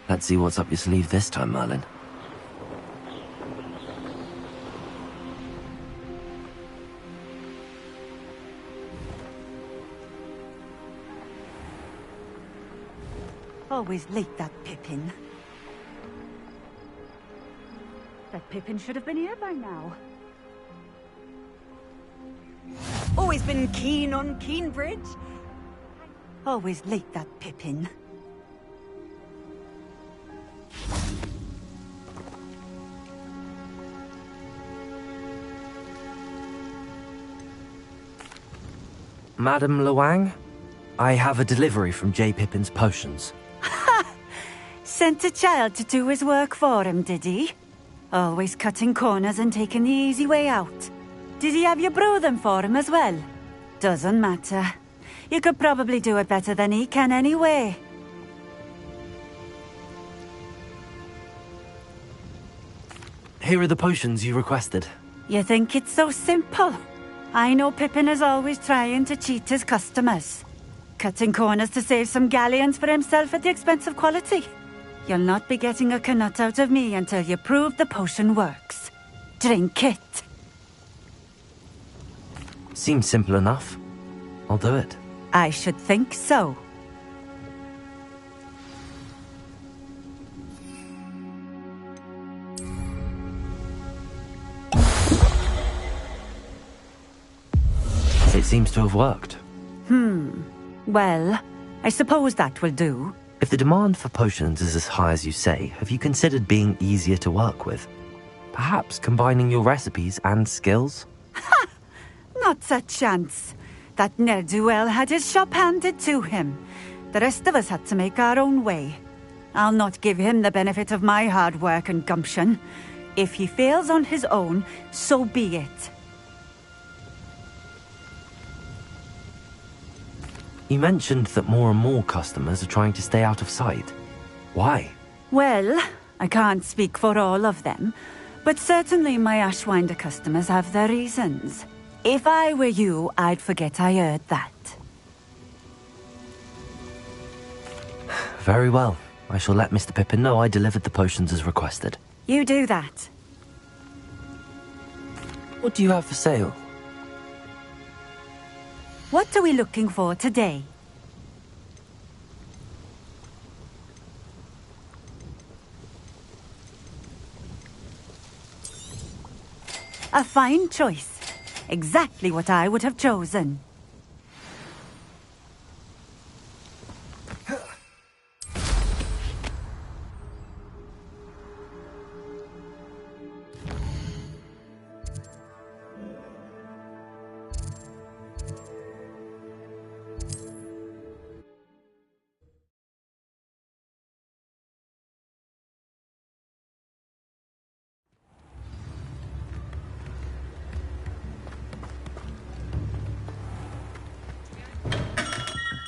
Let's see what's up your sleeve this time, Merlin. Always late, that Pippin. That Pippin should have been here by now. Always been keen on Keenbridge. Always late, that Pippin. Madam Luang, I have a delivery from J. Pippin's potions. Ha! Sent a child to do his work for him, did he? Always cutting corners and taking the easy way out. Did he have you brew them for him as well? Doesn't matter. You could probably do it better than he can anyway. Here are the potions you requested. You think it's so simple? I know Pippin is always trying to cheat his customers. Cutting corners to save some galleons for himself at the expense of quality. You'll not be getting a canut out of me until you prove the potion works. Drink it. Seems simple enough. I'll do it. I should think so. It seems to have worked. Well, I suppose that will do. If the demand for potions is as high as you say, have you considered being easier to work with? Perhaps combining your recipes and skills? Ha! Not a chance. That ne'er-do-well had his shop handed to him. The rest of us had to make our own way. I'll not give him the benefit of my hard work and gumption. If he fails on his own, so be it. You mentioned that more and more customers are trying to stay out of sight. Why? Well, I can't speak for all of them, but certainly my Ashwinder customers have their reasons. If I were you, I'd forget I heard that. Very well. I shall let Mr. Pippin know I delivered the potions as requested. You do that. What do you have for sale? What are we looking for today? A fine choice. Exactly what I would have chosen.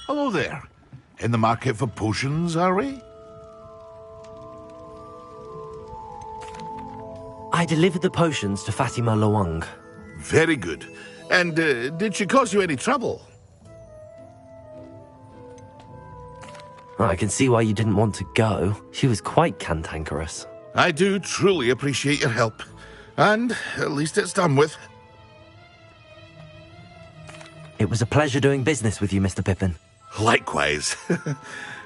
Hello there. In the market for potions, are we? I delivered the potions to Fatima Luang. Very good. And did she cause you any trouble? I can see why you didn't want to go. She was quite cantankerous. I do truly appreciate your help. And at least it's done with. It was a pleasure doing business with you, Mr. Pippin. Likewise.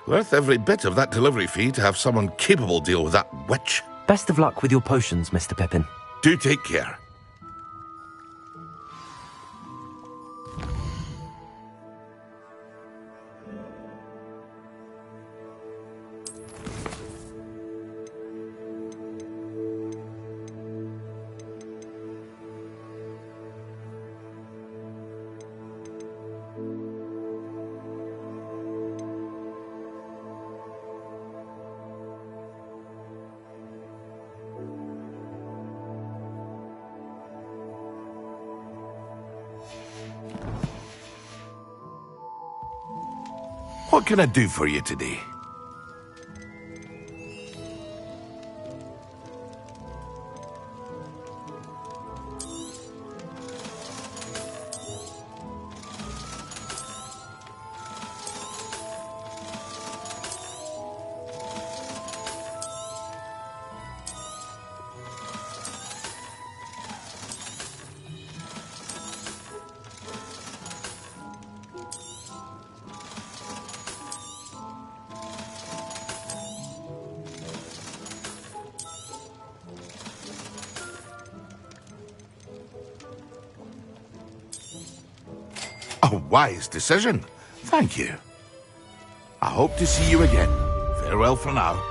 Worth every bit of that delivery fee to have someone capable deal with that witch. Best of luck with your potions, Mr. Pippin. Do take care. What can I do for you today? A wise decision. Thank you. I hope to see you again. Farewell for now.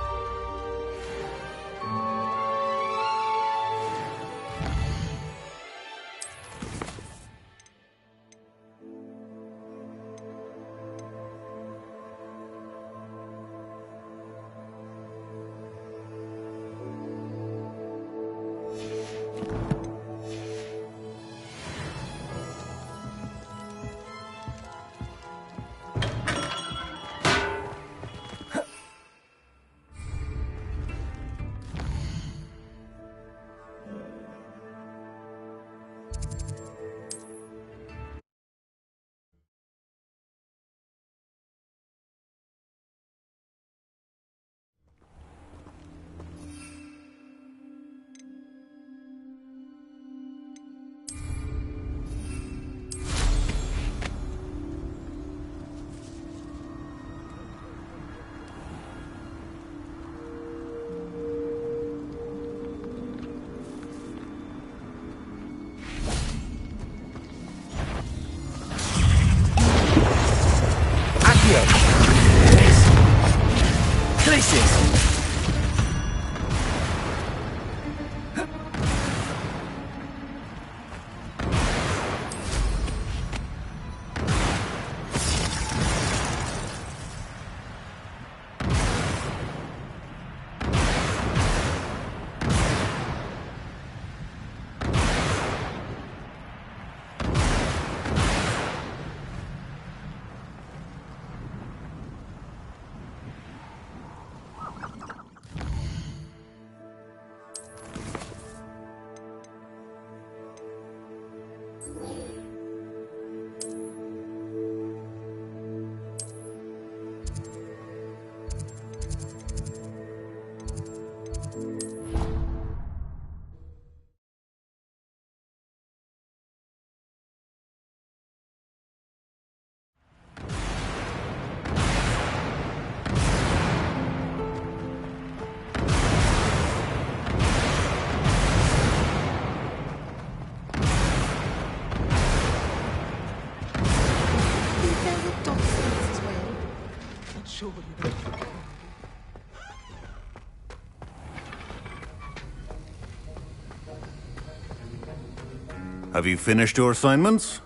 Have you finished your assignments?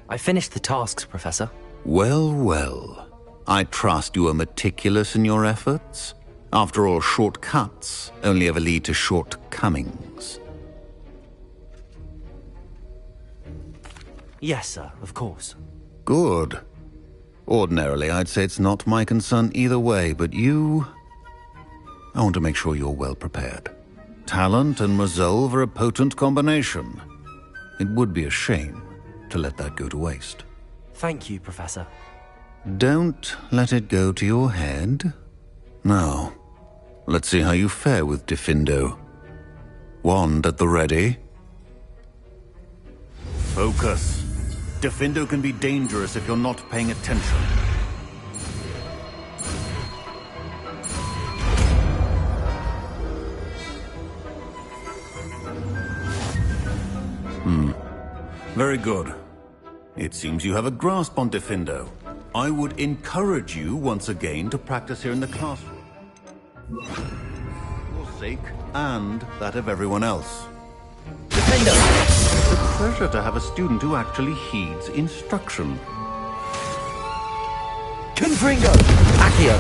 I finished the tasks, Professor. Well, well. I trust you are meticulous in your efforts. After all, shortcuts only ever lead to shortcomings. Yes, sir, of course. Good. Ordinarily, I'd say it's not my concern either way, but you... I want to make sure you're well prepared. Talent and resolve are a potent combination. It would be a shame to let that go to waste. Thank you, Professor. Don't let it go to your head. Now, let's see how you fare with Diffindo. Wand at the ready. Focus. Diffindo can be dangerous if you're not paying attention. Very good. It seems you have a grasp on Diffindo. I would encourage you once again to practice here in the classroom. For your sake and that of everyone else. Diffindo! It's a pleasure to have a student who actually heeds instruction. Confringo! Accio!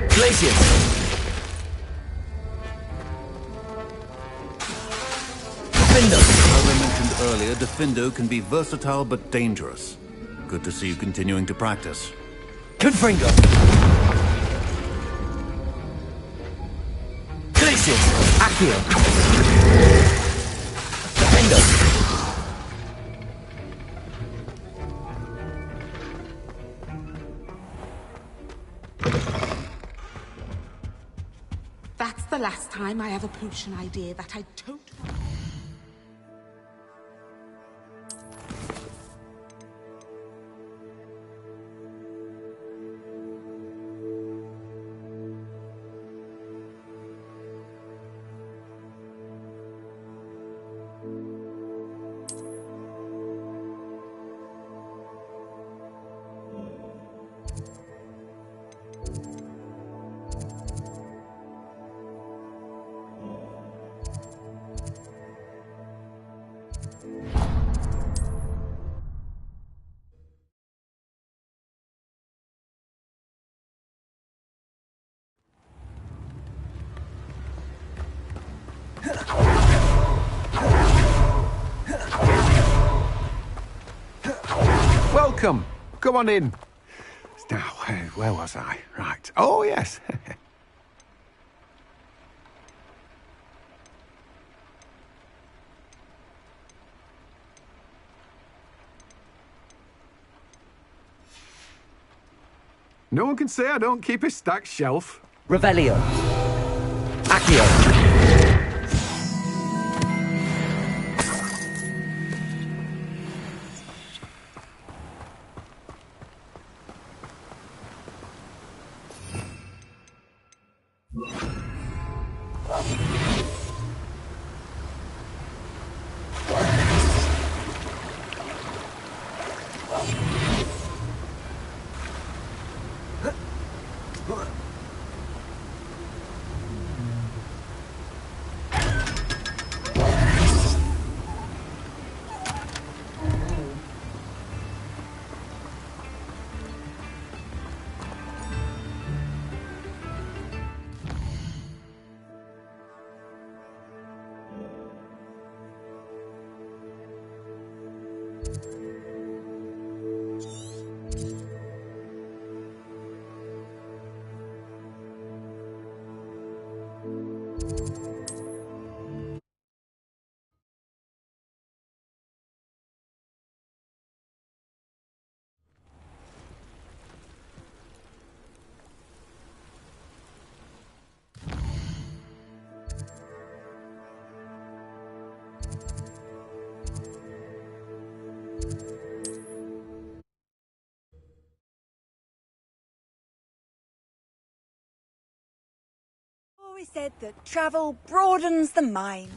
Glacius! Diffindo! As I mentioned earlier, Diffindo can be versatile but dangerous. Good to see you continuing to practice. Confringo! Glacius! Accio! Defendo! That's the last time I have a potion idea that I don't want. Welcome. Come on in. Now, where was I? Right. Oh, yes. No one can say I don't keep a stacked shelf. Revelio! Accio! Always said that travel broadens the mind.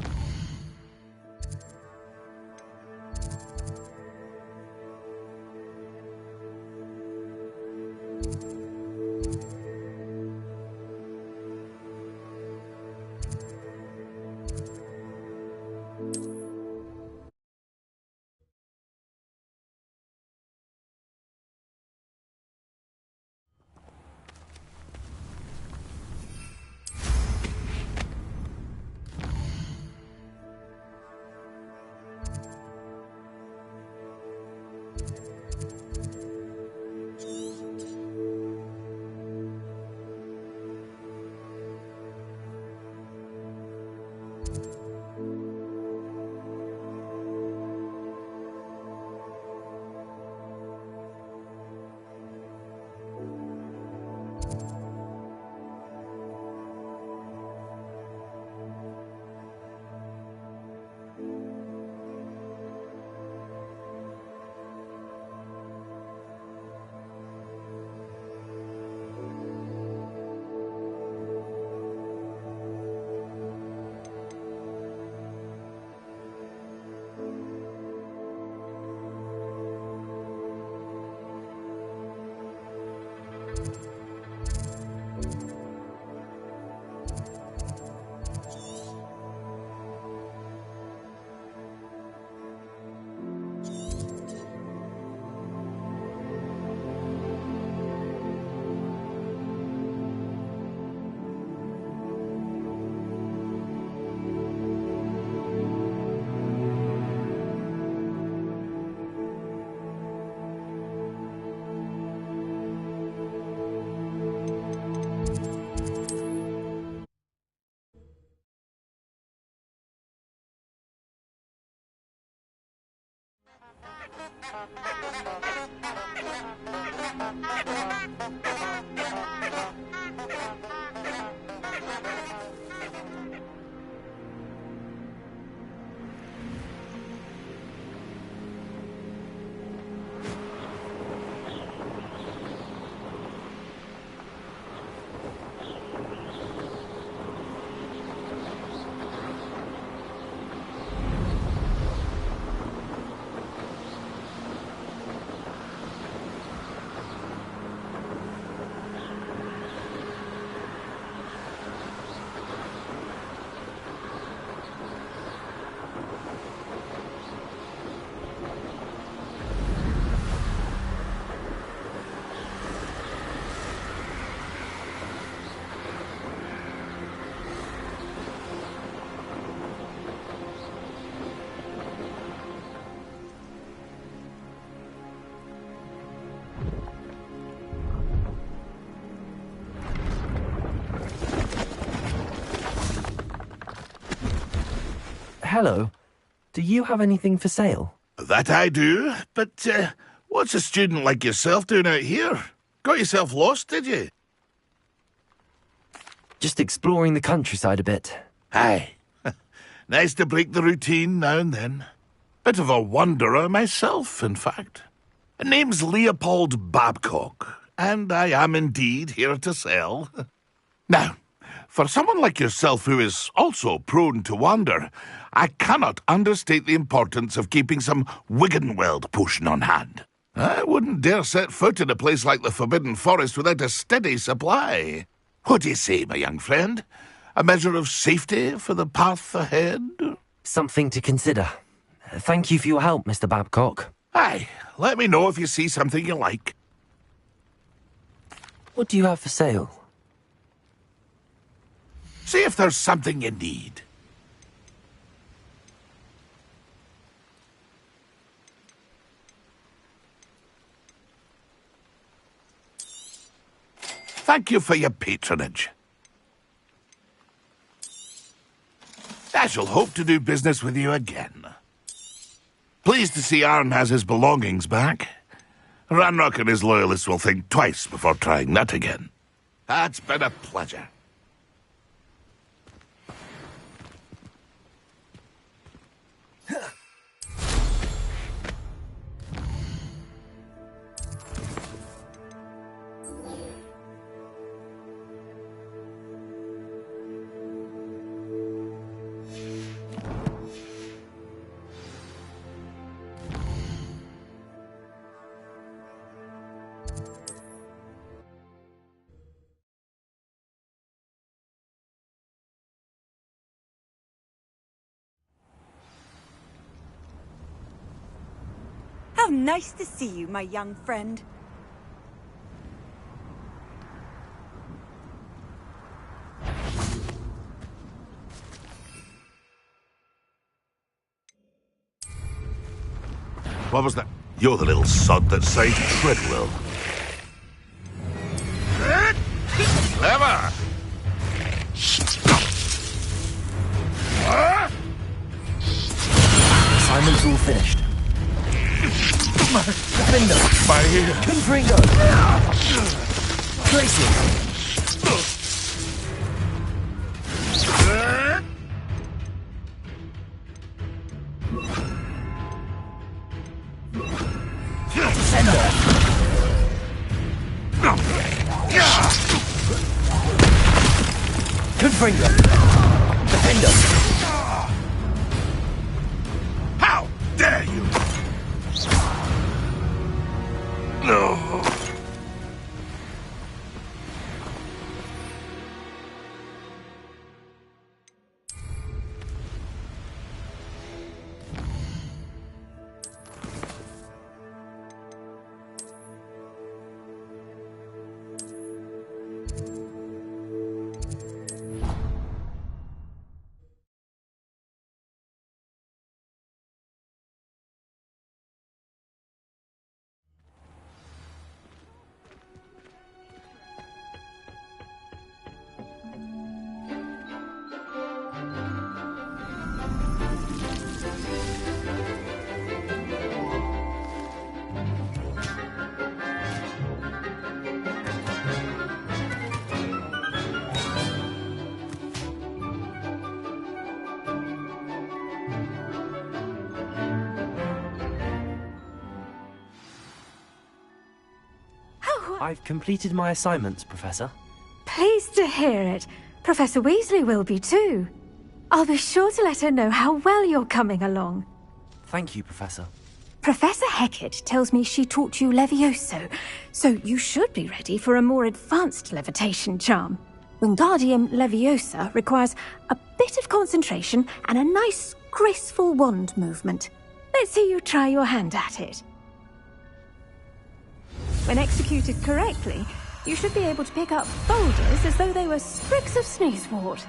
Hello. Do you have anything for sale? That I do, but what's a student like yourself doing out here? Got yourself lost, did you? Just exploring the countryside a bit. Aye. Nice to break the routine now and then. Bit of a wanderer myself, in fact. Name's Leopold Babcock, and I am indeed here to sell. Now, for someone like yourself who is also prone to wander, I cannot understate the importance of keeping some Wiggenweld potion on hand. I wouldn't dare set foot in a place like the Forbidden Forest without a steady supply. What do you say, my young friend? A measure of safety for the path ahead? Something to consider. Thank you for your help, Mr. Babcock. Aye, let me know if you see something you like. What do you have for sale? See if there's something you need. Thank you for your patronage. I shall hope to do business with you again. Pleased to see Arn has his belongings back. Ranrock and his loyalists will think twice before trying that again. That's been a pleasure. How nice to see you, my young friend. What was that? You're the little sod that saved Treadwell. Clever! Assignment's all finished. Defender! My ear! Confringo! Tracy! Defender! Confringo! Defender! How dare you! No! I've completed my assignments, Professor. Pleased to hear it. Professor Weasley will be too. I'll be sure to let her know how well you're coming along. Thank you, Professor. Professor Hecat tells me she taught you Levioso, so you should be ready for a more advanced levitation charm. Wingardium Leviosa requires a bit of concentration and a nice, graceful wand movement. Let's see you try your hand at it. When executed correctly, you should be able to pick up boulders as though they were sprigs of sneezewort.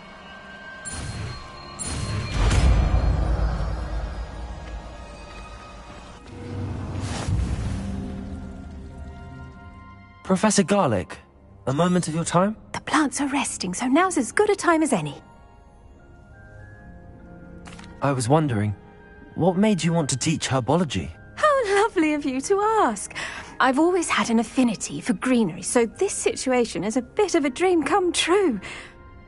Professor Garlick, a moment of your time? The plants are resting, so now's as good a time as any. I was wondering, what made you want to teach herbology? How lovely of you to ask. I've always had an affinity for greenery, so this situation is a bit of a dream come true.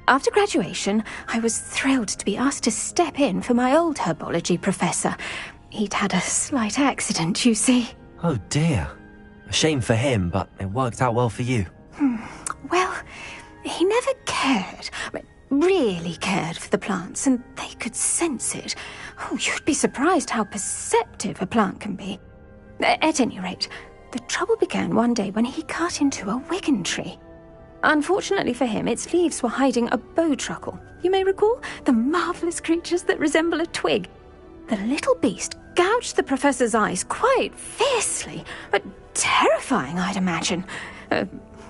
After graduation, I was thrilled to be asked to step in for my old herbology professor. He'd had a slight accident, you see. Oh dear. A shame for him, but it worked out well for you. Well, he never really cared for the plants, and they could sense it. Oh, you'd be surprised how perceptive a plant can be. At any rate, the trouble began one day when he cut into a Wigan tree. Unfortunately for him, its leaves were hiding a bowtruckle. You may recall the marvellous creatures that resemble a twig. The little beast gouged the professor's eyes quite fiercely, but terrifying, I'd imagine.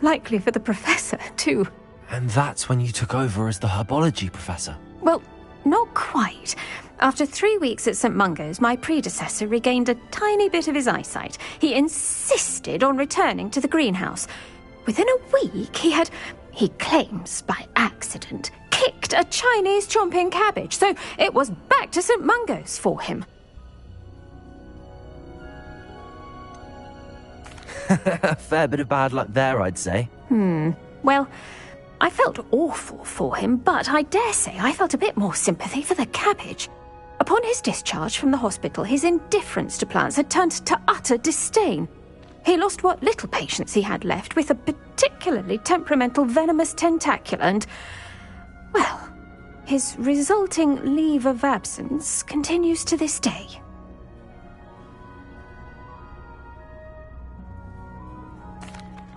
Likely for the professor, too. And that's when you took over as the herbology professor? Well, not quite. After 3 weeks at St. Mungo's, my predecessor regained a tiny bit of his eyesight. He insisted on returning to the greenhouse. Within a week, he claims by accident, kicked a Chinese chomping cabbage, so it was back to St. Mungo's for him. A fair bit of bad luck there, I'd say. Well, I felt awful for him, but I dare say I felt a bit more sympathy for the cabbage. Upon his discharge from the hospital, his indifference to plants had turned to utter disdain. He lost what little patience he had left with a particularly temperamental venomous tentacula and, well, his resulting leave of absence continues to this day.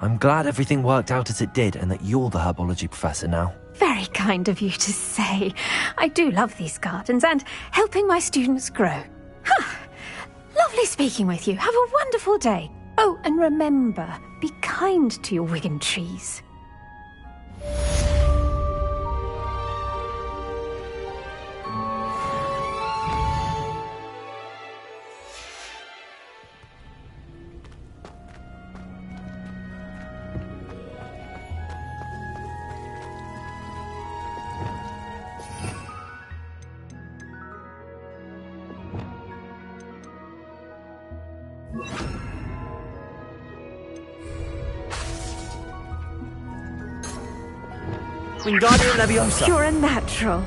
I'm glad everything worked out as it did and that you're the herbology professor now. Very kind of you to say. I do love these gardens and helping my students grow. Lovely speaking with you. Have a wonderful day. Oh, and remember, be kind to your Wigan trees. Wingardium Leviosa! You're a natural.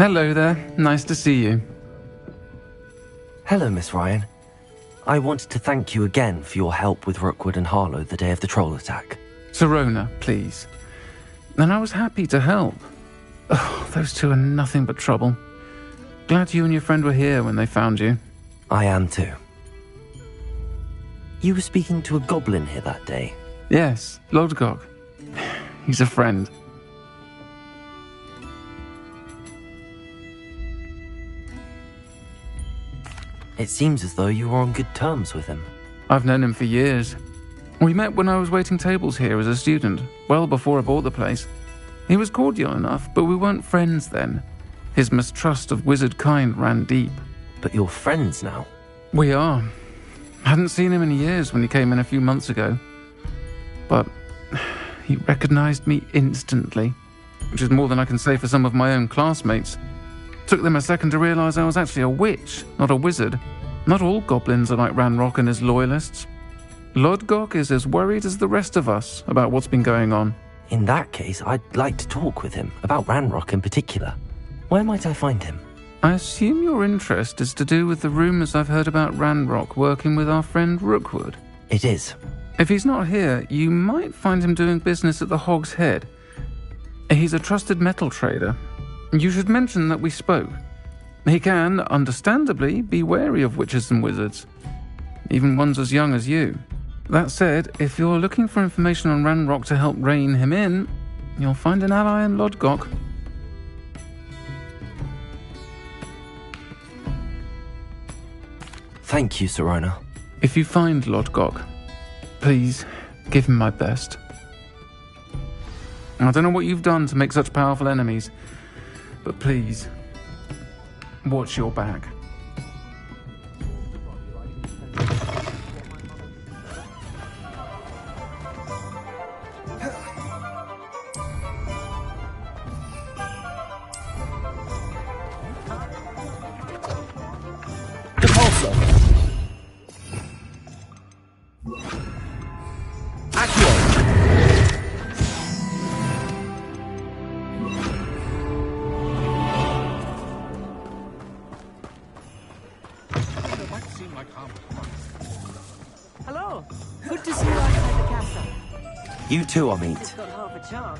Hello there. Nice to see you. Hello, Miss Ryan. I wanted to thank you again for your help with Rookwood and Harlow the day of the troll attack. Sirona, please. And I was happy to help. Oh, those two are nothing but trouble. Glad you and your friend were here when they found you. I am too. You were speaking to a goblin here that day? Yes, Lodgok. He's a friend. It seems as though you were on good terms with him. I've known him for years. We met when I was waiting tables here as a student, well before I bought the place. He was cordial enough, but we weren't friends then. His mistrust of wizard kind ran deep. But you're friends now? We are. Hadn't seen him in years when he came in a few months ago. But he recognized me instantly, which is more than I can say for some of my own classmates. Took them a second to realize I was actually a witch, not a wizard. Not all goblins are like Ranrock and his loyalists. Lodgok is as worried as the rest of us about what's been going on. In that case, I'd like to talk with him, about Ranrock in particular. Where might I find him? I assume your interest is to do with the rumors I've heard about Ranrock working with our friend Rookwood. It is. If he's not here, you might find him doing business at the Hog's Head. He's a trusted metal trader. You should mention that we spoke. He can, understandably, be wary of witches and wizards, even ones as young as you. That said, if you're looking for information on Ranrock to help rein him in, you'll find an ally in Lodgok. Thank you, Sirona. If you find Lodgok, please give him my best. I don't know what you've done to make such powerful enemies, but please, watch your back. Hello. Good to see you outside the castle. You too, Amit. Got half a charm.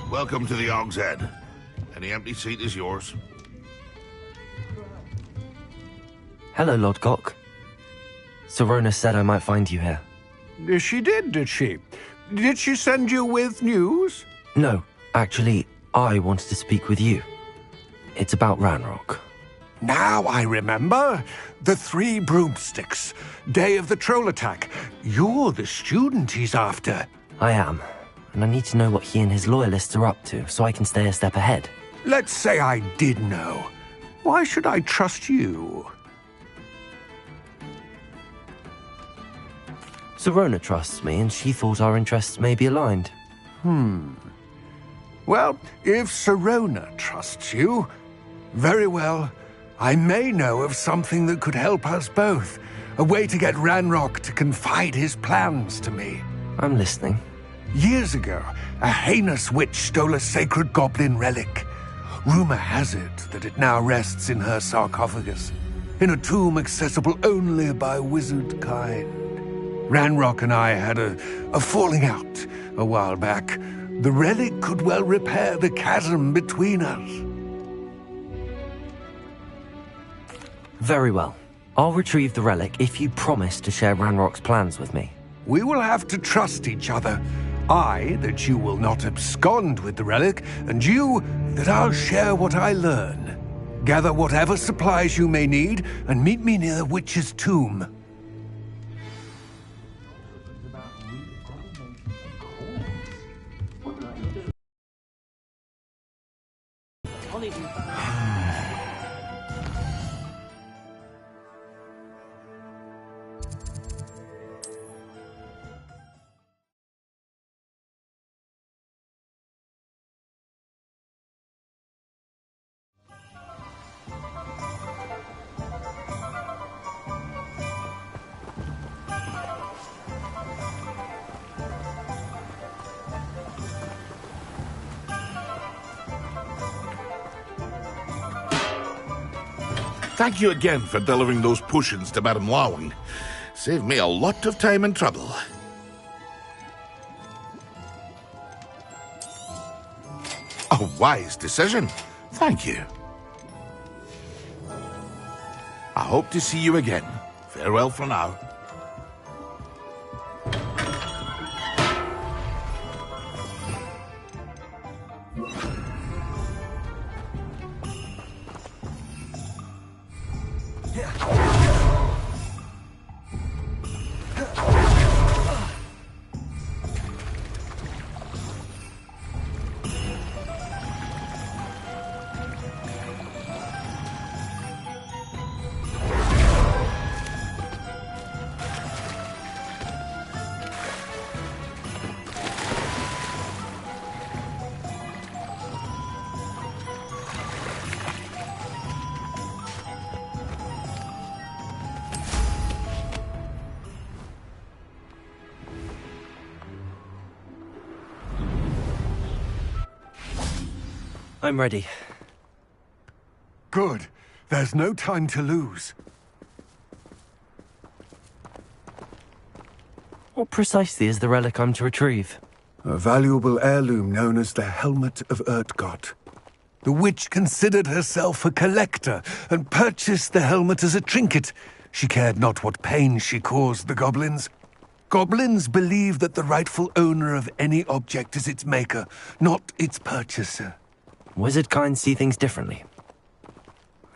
Welcome to the Hog's Head. Any empty seat is yours. Hello, Lodgok. Sirona said I might find you here. She did she? Did she send you with news? No, actually, I wanted to speak with you. It's about Ranrock. Now I remember. The 3 broomsticks. Day of the troll attack. You're the student he's after. I am, and I need to know what he and his loyalists are up to so I can stay a step ahead. Let's say I did know. Why should I trust you? Sirona trusts me, and she thought our interests may be aligned. Well, if Sirona trusts you, very well. I may know of something that could help us both. A way to get Ranrock to confide his plans to me. I'm listening. Years ago, a heinous witch stole a sacred goblin relic. Rumor has it that it now rests in her sarcophagus, in a tomb accessible only by wizard kind. Ranrock and I had a falling out a while back. The relic could well repair the chasm between us. Very well. I'll retrieve the relic if you promise to share Ranrock's plans with me. We will have to trust each other. I, that you will not abscond with the relic, and you, that I'll share what I learn. Gather whatever supplies you may need, and meet me near the witch's tomb. Thank you again for delivering those potions to Madame Lawing. Saved me a lot of time and trouble. A wise decision. Thank you. I hope to see you again. Farewell for now. I'm ready. Good. There's no time to lose. What precisely is the relic I'm to retrieve? A valuable heirloom known as the Helmet of Urtgott. The witch considered herself a collector and purchased the helmet as a trinket. She cared not what pain she caused the goblins. Goblins believe that the rightful owner of any object is its maker, not its purchaser. Wizard kind see things differently.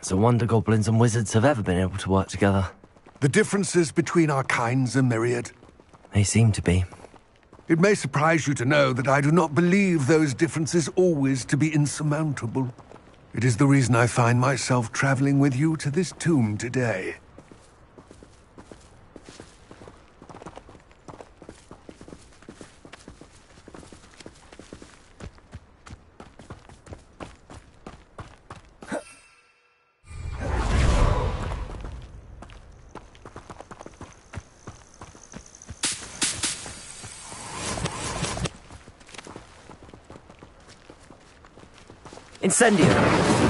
It's a wonder goblins and wizards have ever been able to work together. The differences between our kinds are myriad. They seem to be. It may surprise you to know that I do not believe those differences always to be insurmountable. It is the reason I find myself traveling with you to this tomb today. Incendio!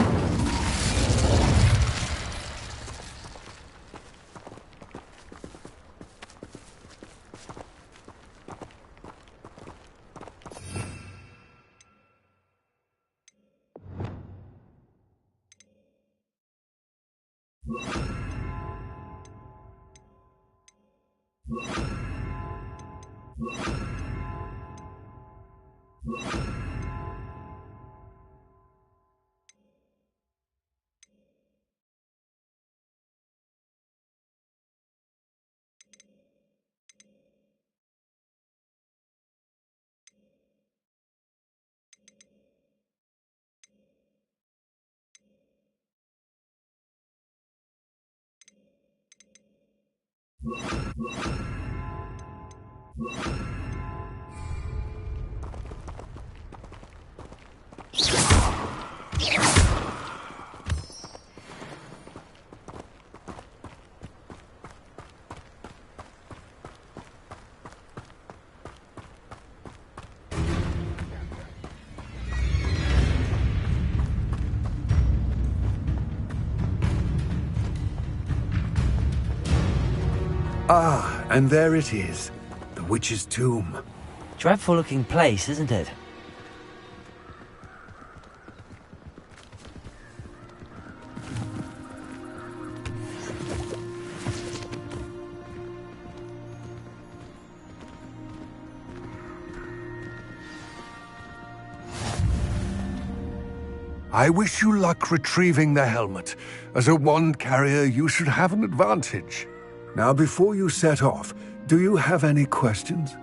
Ah, and there it is. The witch's tomb. Dreadful looking place, isn't it? I wish you luck retrieving the helmet. As a wand carrier, you should have an advantage. Now, before you set off, do you have any questions?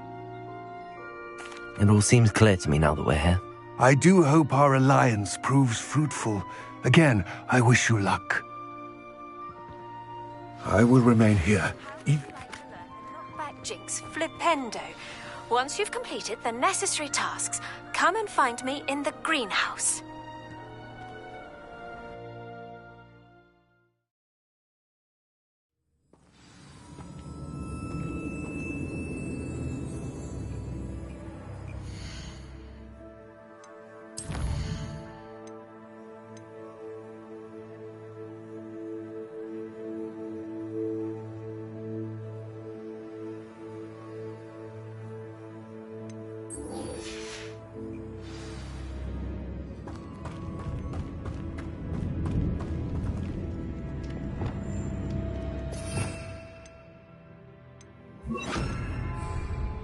It all seems clear to me now that we're here. I do hope our alliance proves fruitful. Again, I wish you luck. I will remain here. Back, Jinx, flipendo. Once you've completed the necessary tasks, come and find me in the greenhouse.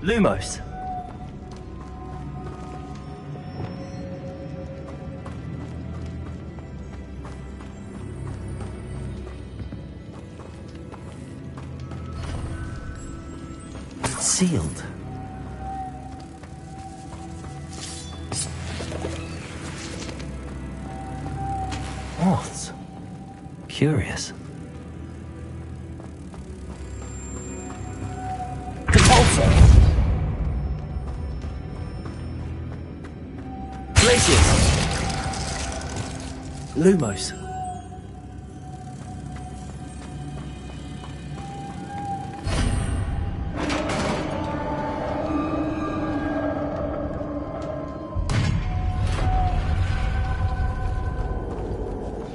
Lumos. It's sealed. Moths. Curious. Compulsor. Glacius. Lumos.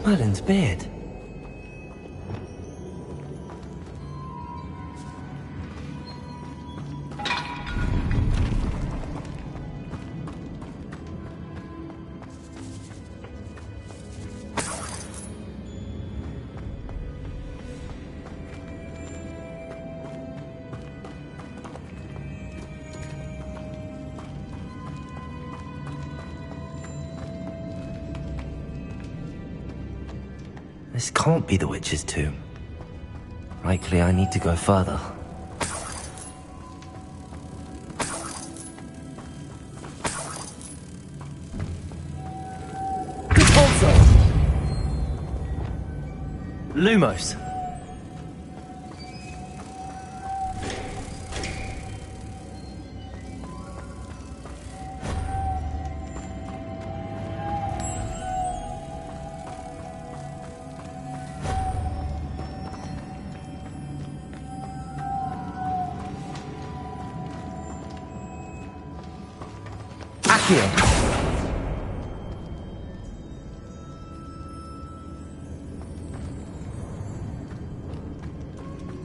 Merlin's beard. This can't be the witch's tomb. Likely I need to go further. Compulsor! Lumos.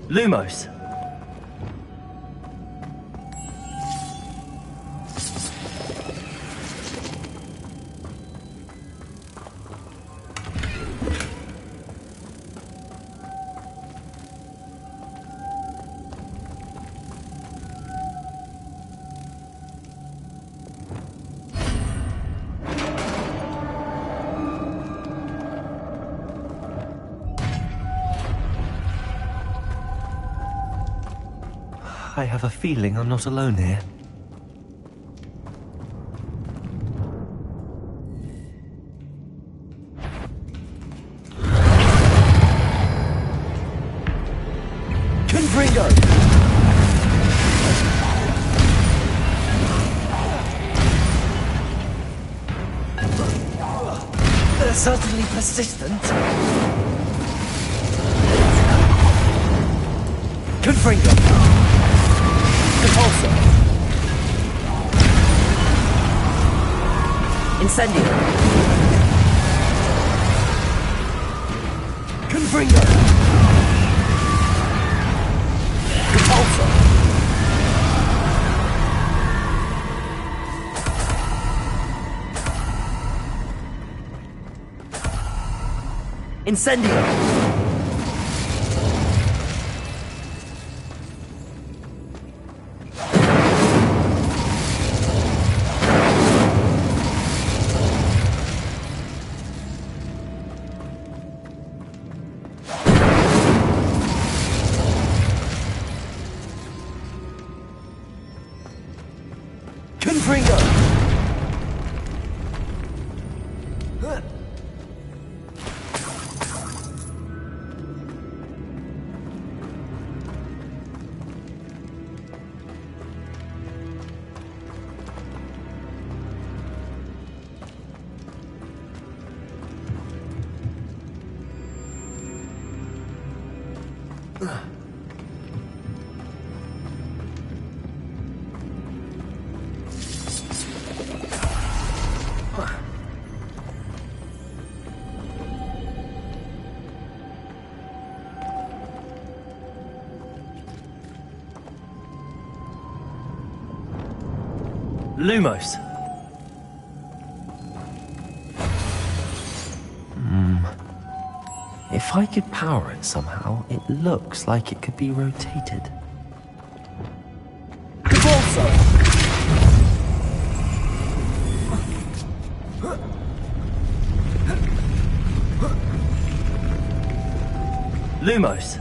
Lumos. I have a feeling I'm not alone here. Confringo! They're certainly persistent. Confringo! Compulsor. Incendio. Confringo. Compulsor. Incendio. Lumos. If I could power it somehow, it looks like it could be rotated. Convulsor! Lumos.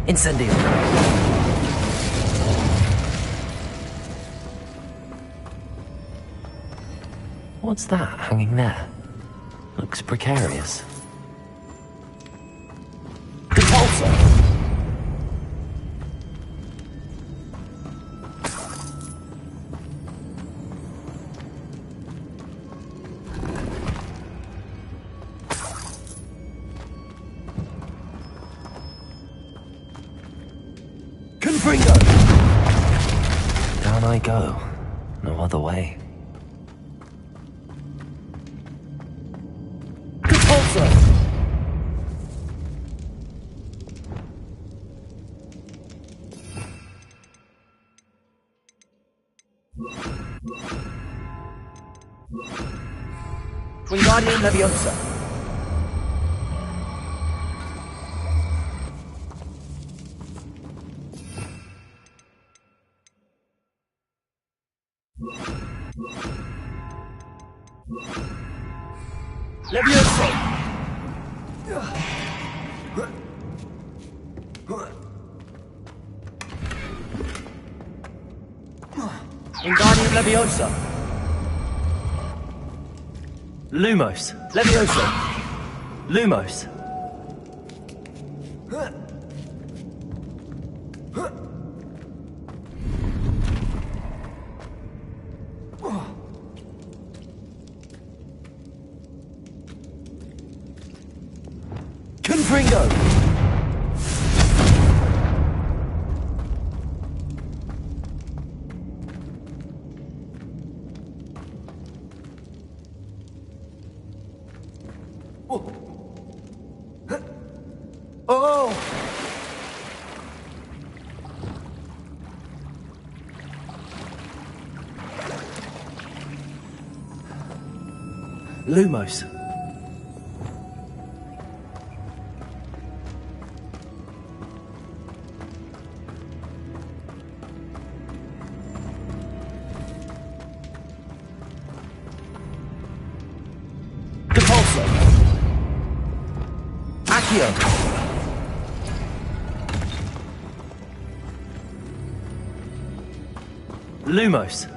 Incendio. What's that hanging there? Looks precarious. Repulsor! Down I go. No other way. Repulsor! Wingardium Leviosa. Leviosa! Wingardium Leviosa! Lumos! Leviosa! Lumos! Confringo! Oh! Lumos. Accio. Lumos.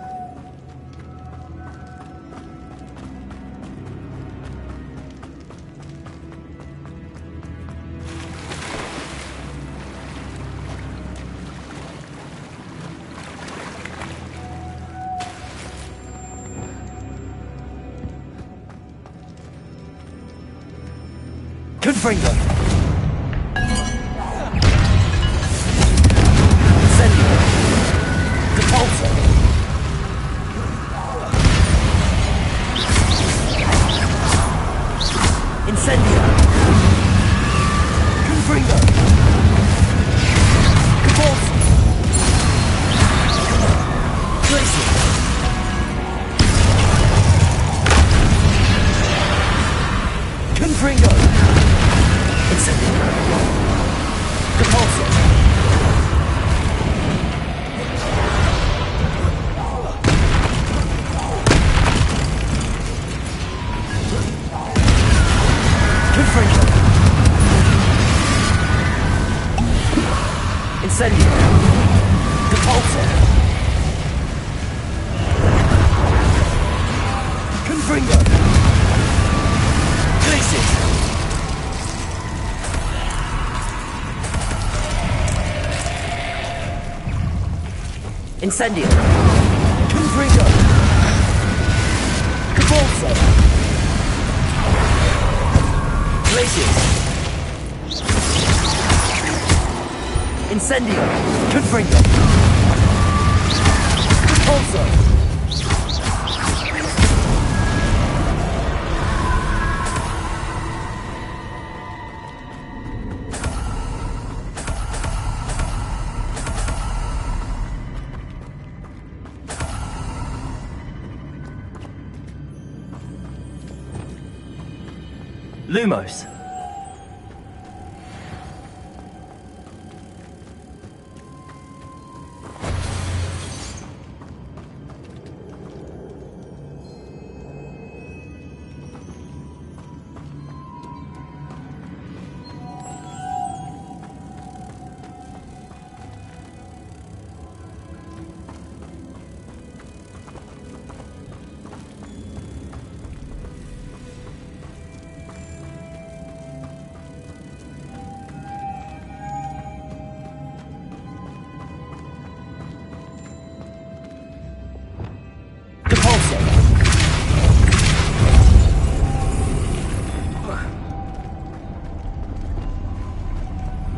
Confringo. Incendio. Repulsor. Incendio. Confringo. Repulsor. Glacier. Confringo. Incendio. Repulsor. Confringo. Incendio. Repulsor. Confringo. Glacier. Incendio. Confringo. Repulsor. Glaciers. Incendio. Confringo. Lumos.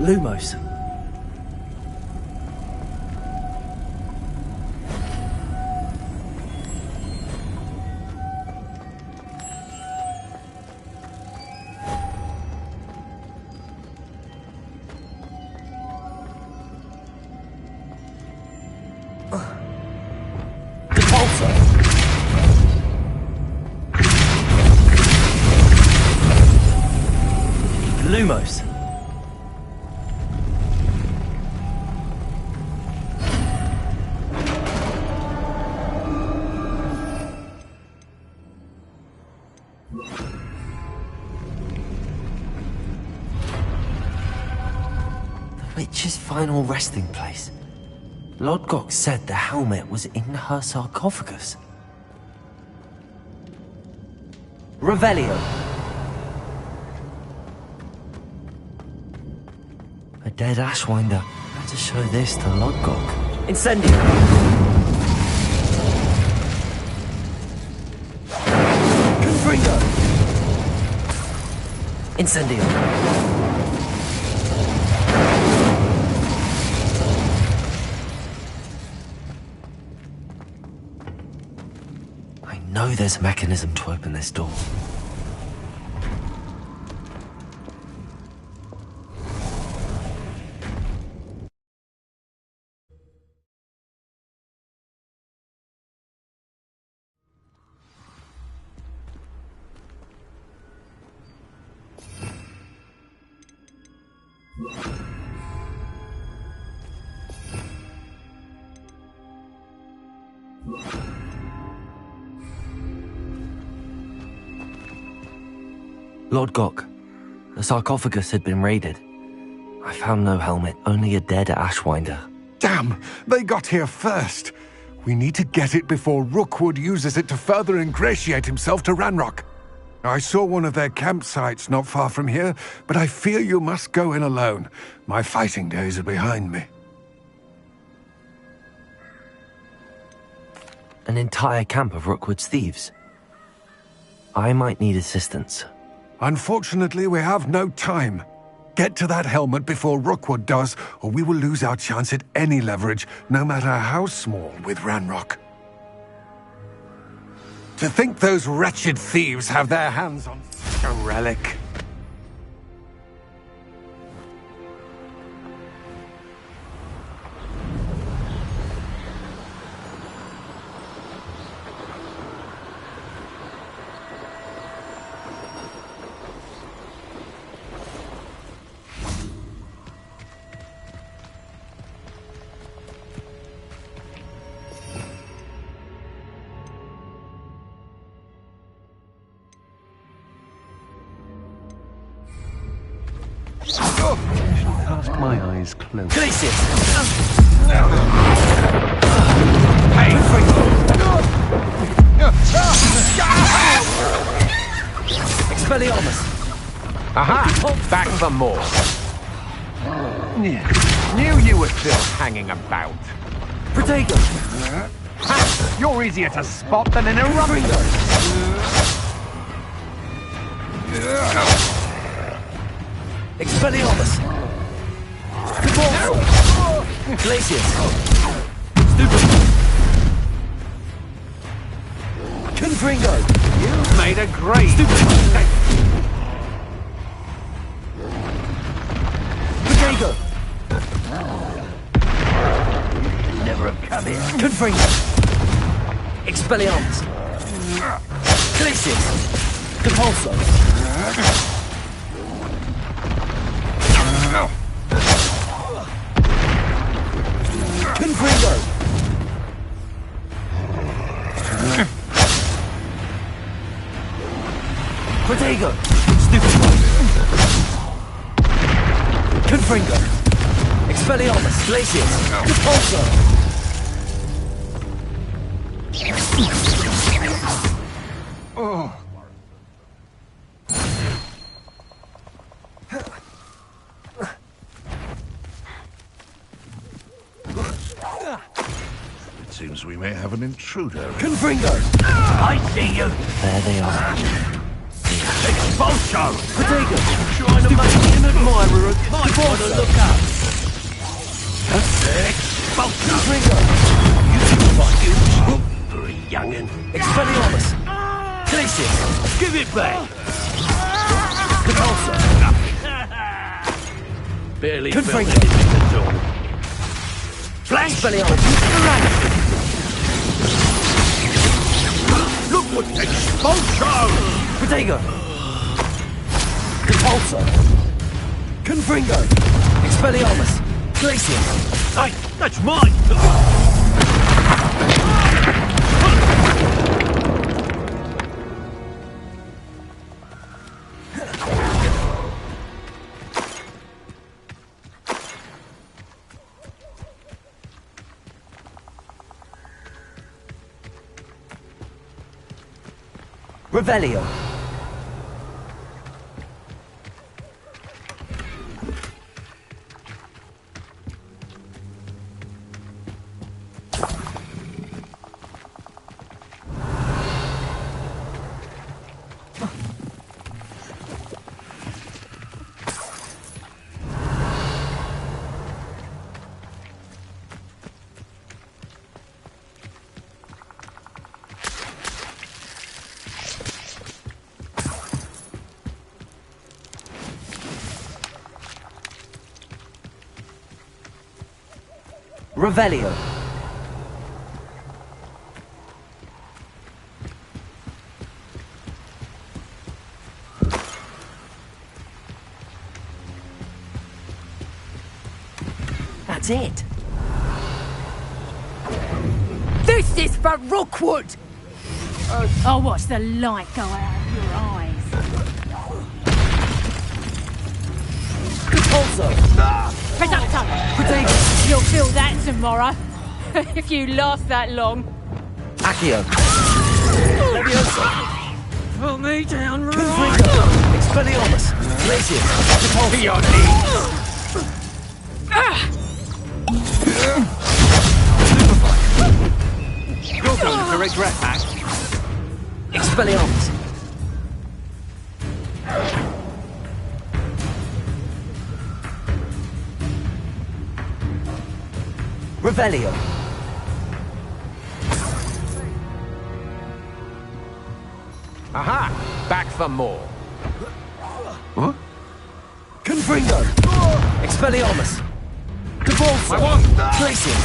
Lumos. Lumos. The witch's final resting place. Lodgok said the helmet was in her sarcophagus. Revelio. A dead Ashwinder. Better show this to Lodgok. Incendio. Confringo. Incendio. I know there's a mechanism to open this door. Lodgok, the sarcophagus had been raided. I found no helmet, only a dead Ashwinder. Damn! They got here first! We need to get it before Rookwood uses it to further ingratiate himself to Ranrock. I saw one of their campsites not far from here, but I fear you must go in alone. My fighting days are behind me. An entire camp of Rookwood's thieves. I might need assistance. Unfortunately, we have no time. Get to that helmet before Rookwood does, or we will lose our chance at any leverage, no matter how small, with Ranrock. To think those wretched thieves have their hands on such a relic. Cast my eyes closed. Glacius! Expelliarmus! Aha! Back for more. Knew you were still hanging about. Protego! Ha! You're easier to spot than an eruptor. Expelliarmus! Glacius! Stupid! Confringo! You made a great mistake. Potato! Never have come here. Confringo! Expelliarmus! Glacius! Depulso! Confringo! Protego! Stupid one! Confringo! Expelliarmus! Glacius! Depulso! Oh. It seems we may have an intruder. Confringo! I see you. There they are. Expulso. Protego! Trying to make me an admirer of my want to look up. Expulso. Confringo! You seem like you for a young'un. Expelliarmus! Glacius! Give it back. Depulso! Barely Confringo. felt anything at all. Flash. Expelliarmus! Look what expulso. Protego! Depulso! Confringo! Expelliarmus! Glacius! Hey, that's mine. Revelio! Revelio! That's it. This is for Rookwood! I'll watch the light go out of your eyes. Depulso! Reducto! Protego! You'll feel that tomorrow. If you last that long. Accio! Levioso! Put me down right. Confringo! Expelliarmus! Glacius! Depulso! Your knees. You're going to regret that. Expelliarmus! Revelio! Aha! Back for more. Huh? Confringo! Expelliarmus! Depulso! Glacius!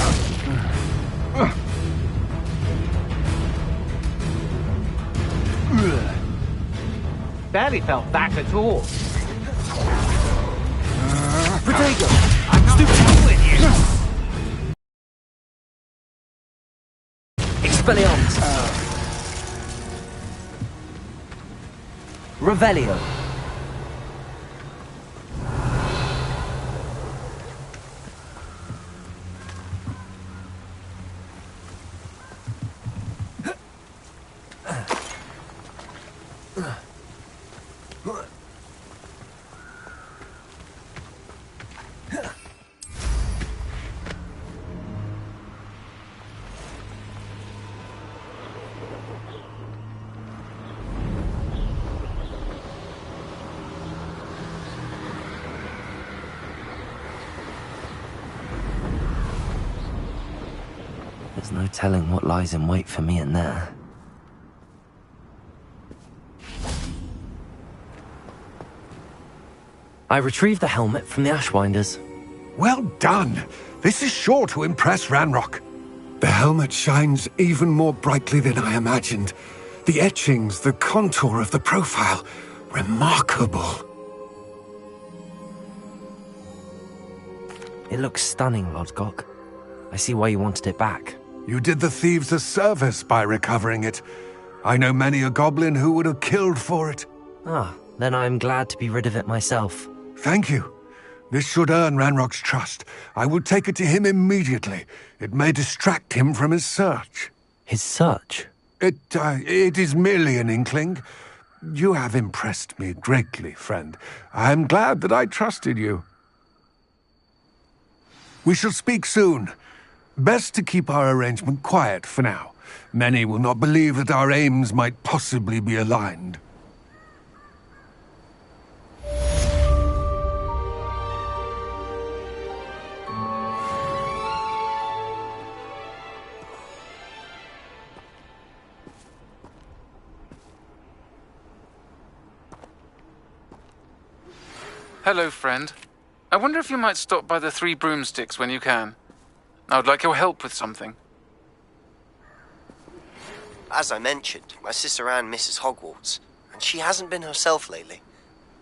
Barely felt that at all. Protego! I'm not with you. Expelliarmus! Revelio! There's no telling what lies in wait for me in there. I retrieved the helmet from the Ashwinders. Well done. This is sure to impress Ranrock. The helmet shines even more brightly than I imagined. The etchings, the contour of the profile, remarkable. It looks stunning, Lodgok. I see why you wanted it back. You did the thieves a service by recovering it. I know many a goblin who would have killed for it. Ah, then I'm glad to be rid of it myself. Thank you. This should earn Ranrock's trust. I will take it to him immediately. It may distract him from his search. His search? It is merely an inkling. You have impressed me greatly, friend. I am glad that I trusted you. We shall speak soon. Best to keep our arrangement quiet for now. Many will not believe that our aims might possibly be aligned. Hello, friend. I wonder if you might stop by the Three Broomsticks when you can. I would like your help with something. As I mentioned, my sister Anne misses Hogwarts, and she hasn't been herself lately.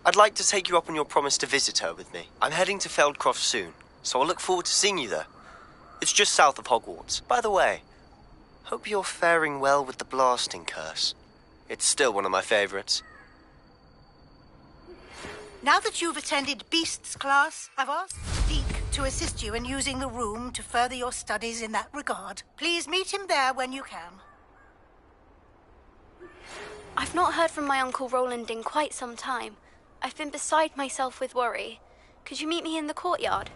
I'd like to take you up on your promise to visit her with me. I'm heading to Feldcroft soon, so I'll look forward to seeing you there. It's just south of Hogwarts. By the way, hope you're faring well with the blasting curse. It's still one of my favorites. Now that you've attended Beasts class, I've asked Deke to assist you in using the room to further your studies in that regard. Please meet him there when you can. I've not heard from my Uncle Roland in quite some time. I've been beside myself with worry. Could you meet me in the courtyard?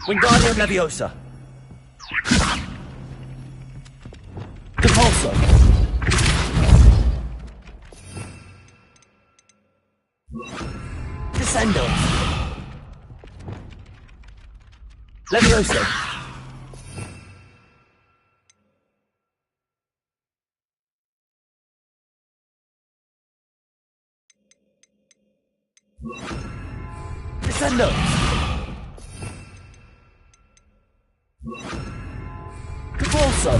Wingardium Leviosa. Depulso. Descendo. Leviosa. Descendo. Depulso.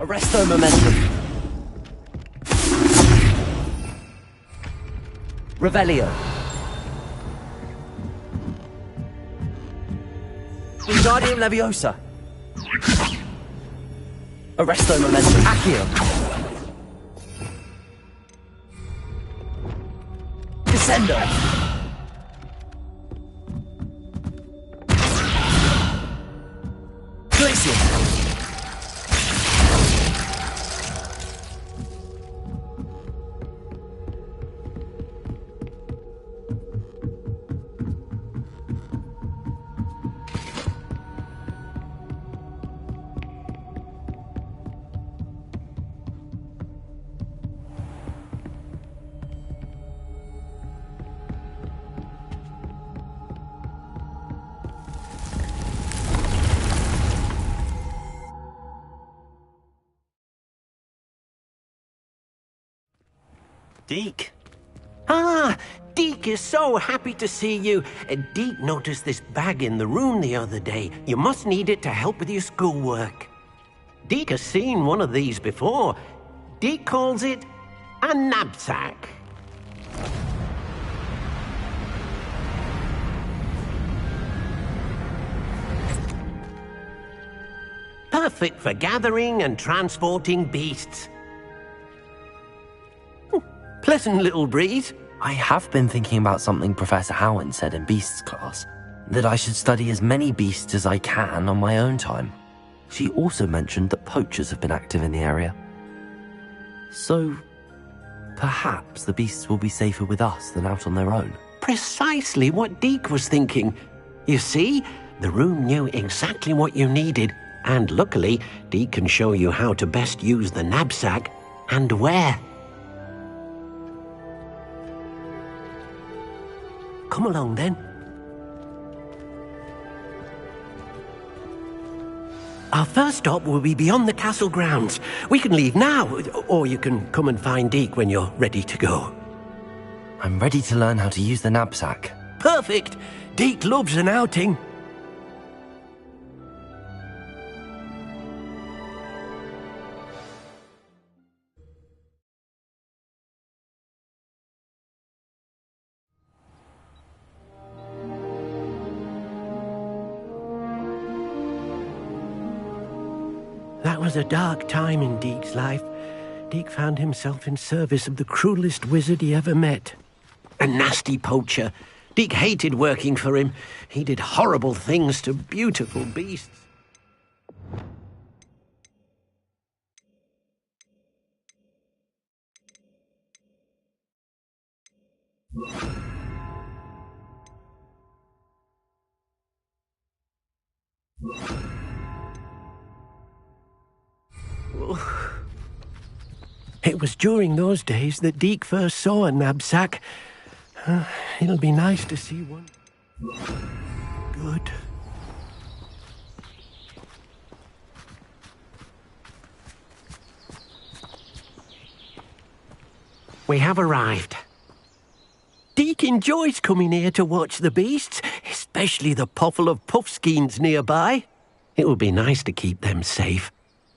Arresto Momentum. Revelio. Wingardium Leviosa. Arresto Momentum. Accio. Descendo. Glacier. Deke. Ah, Deke is so happy to see you. Deke noticed this bag in the room the other day. You must need it to help with your schoolwork. Deke has seen one of these before. Deke calls it a knapsack. Perfect for gathering and transporting beasts. Pleasant little breeze. I have been thinking about something Professor Howard said in Beasts class, that I should study as many beasts as I can on my own time. She also mentioned that poachers have been active in the area. So, perhaps the beasts will be safer with us than out on their own. Precisely what Deke was thinking. You see, the room knew exactly what you needed, and luckily, Deke can show you how to best use the knapsack and where. Come along then. Our first stop will be beyond the castle grounds. We can leave now, or you can come and find Deke when you're ready to go. I'm ready to learn how to use the knapsack. Perfect! Deke loves an outing. That was a dark time in Deke's life. Deke found himself in service of the cruelest wizard he ever met. A nasty poacher. Deke hated working for him. He did horrible things to beautiful beasts. It was during those days that Deke first saw a knapsack. It'll be nice to see one. Good. We have arrived. Deke enjoys coming here to watch the beasts, especially the potful of puffskeins nearby. It will be nice to keep them safe.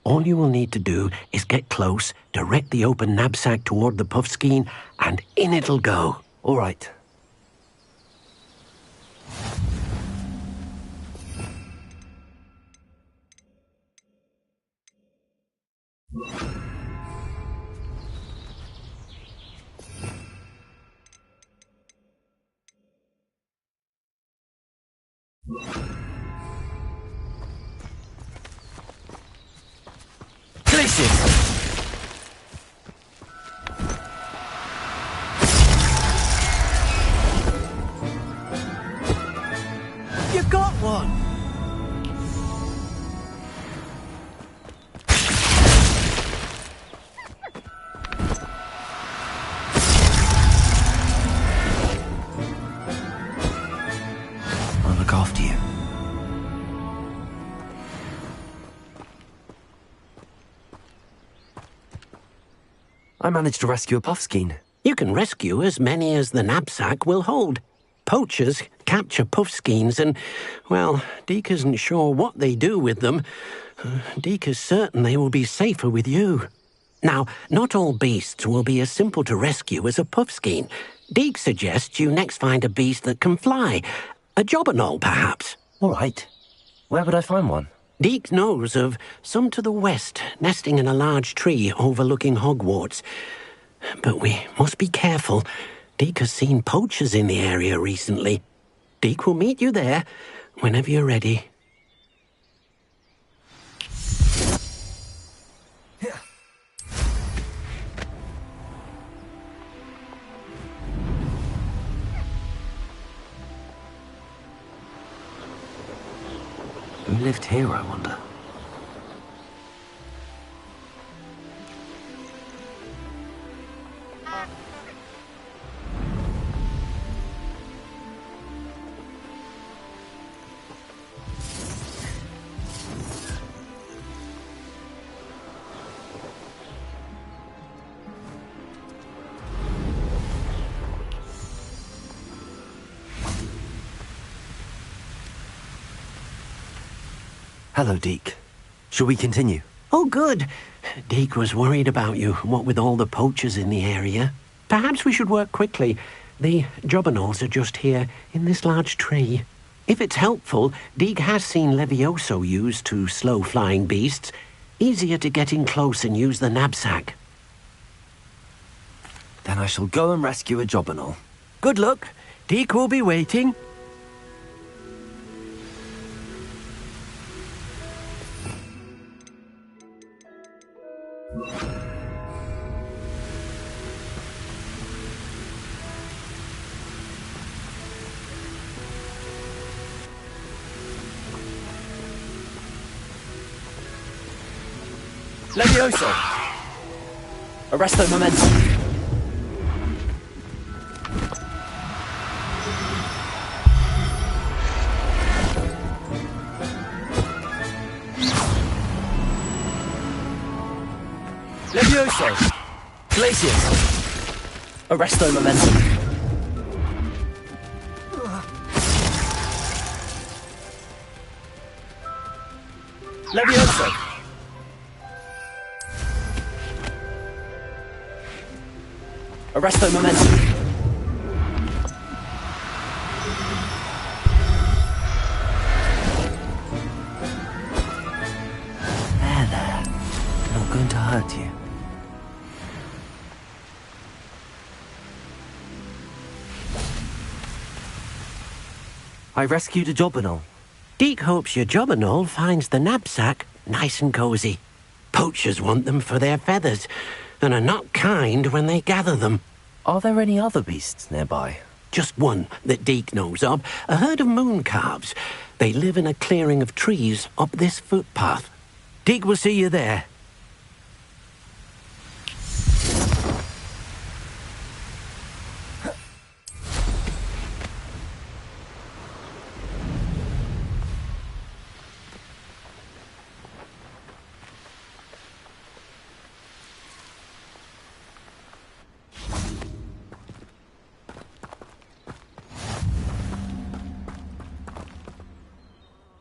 All you will need to do is get close, direct the open knapsack toward the puffskein, and in it'll go. All right. You got one! I'll look after you. I managed to rescue a puffskein. You can rescue as many as the knapsack will hold. Poachers capture puffskeins and, well, Deke isn't sure what they do with them. Deke is certain they will be safer with you. Now, not all beasts will be as simple to rescue as a puffskein. Deke suggests you next find a beast that can fly. A jobberknoll, perhaps. All right. Where would I find one? Deke knows of some to the west, nesting in a large tree overlooking Hogwarts. But we must be careful. Deke has seen poachers in the area recently. Deke will meet you there whenever you're ready. Who lived here, I wonder? Hello, Deke. Shall we continue? Oh, good. Deke was worried about you, what with all the poachers in the area. Perhaps we should work quickly. The jobberknolls are just here, in this large tree. If it's helpful, Deke has seen Levioso used to slow flying beasts. Easier to get in close and use the knapsack. Then I shall go and rescue a jobberknoll. Good luck. Deke will be waiting. Levioso! Arresto momentum! Levioso! Glacius! Arresto momentum! Levioso! Arresto momentum! There. Not going to hurt you. I rescued a jobberknoll. Deke hopes your jobberknoll finds the knapsack nice and cozy. Poachers want them for their feathers, and are not kind when they gather them. Are there any other beasts nearby? Just one that Deke knows of, a herd of moon calves. They live in a clearing of trees up this footpath. Deke will see you there.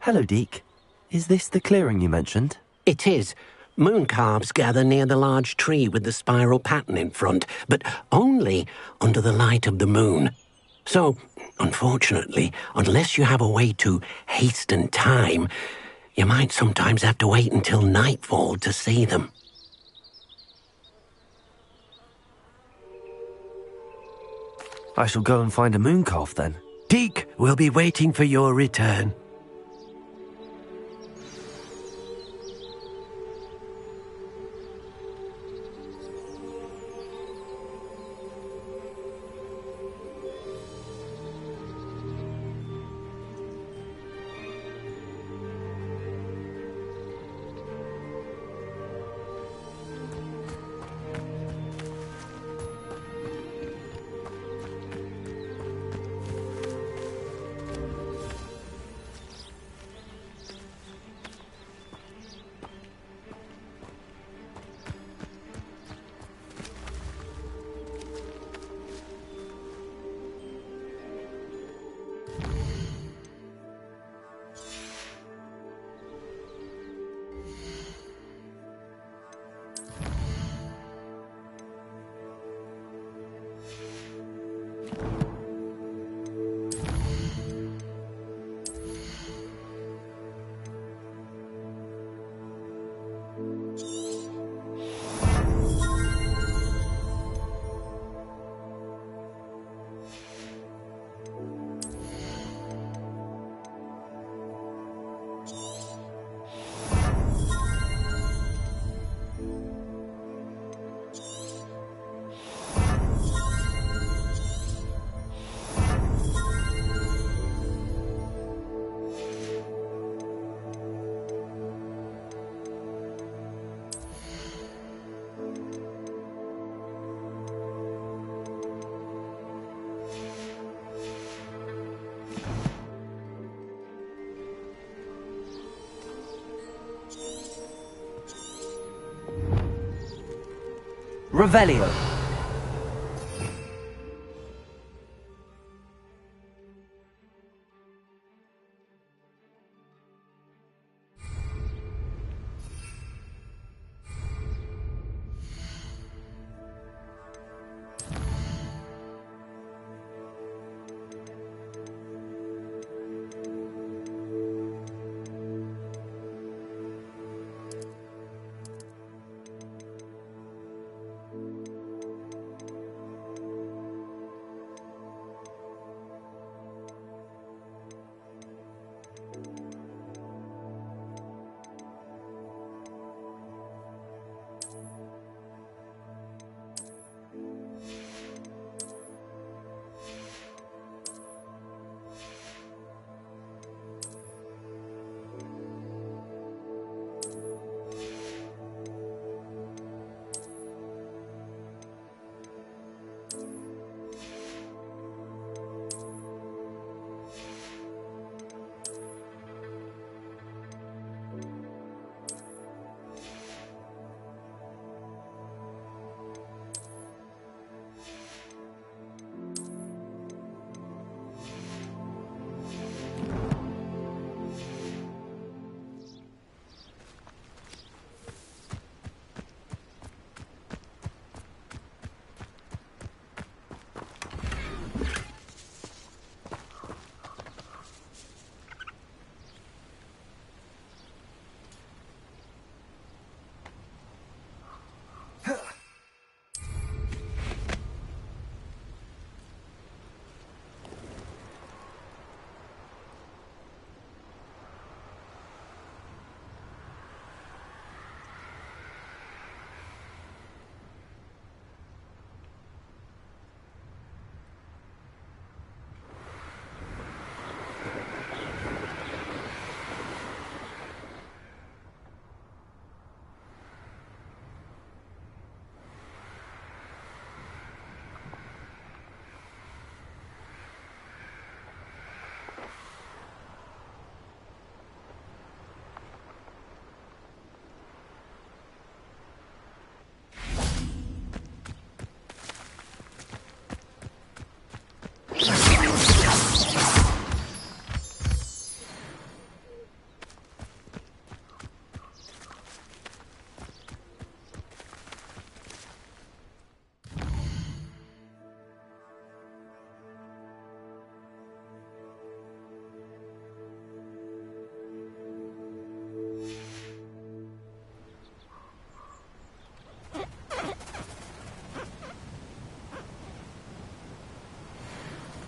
Hello, Deke. Is this the clearing you mentioned? It is. Moon calves gather near the large tree with the spiral pattern in front, but only under the light of the moon. So, unfortunately, unless you have a way to hasten time, you might sometimes have to wait until nightfall to see them. I shall go and find a moon calf then. Deke will be waiting for your return. Revelio.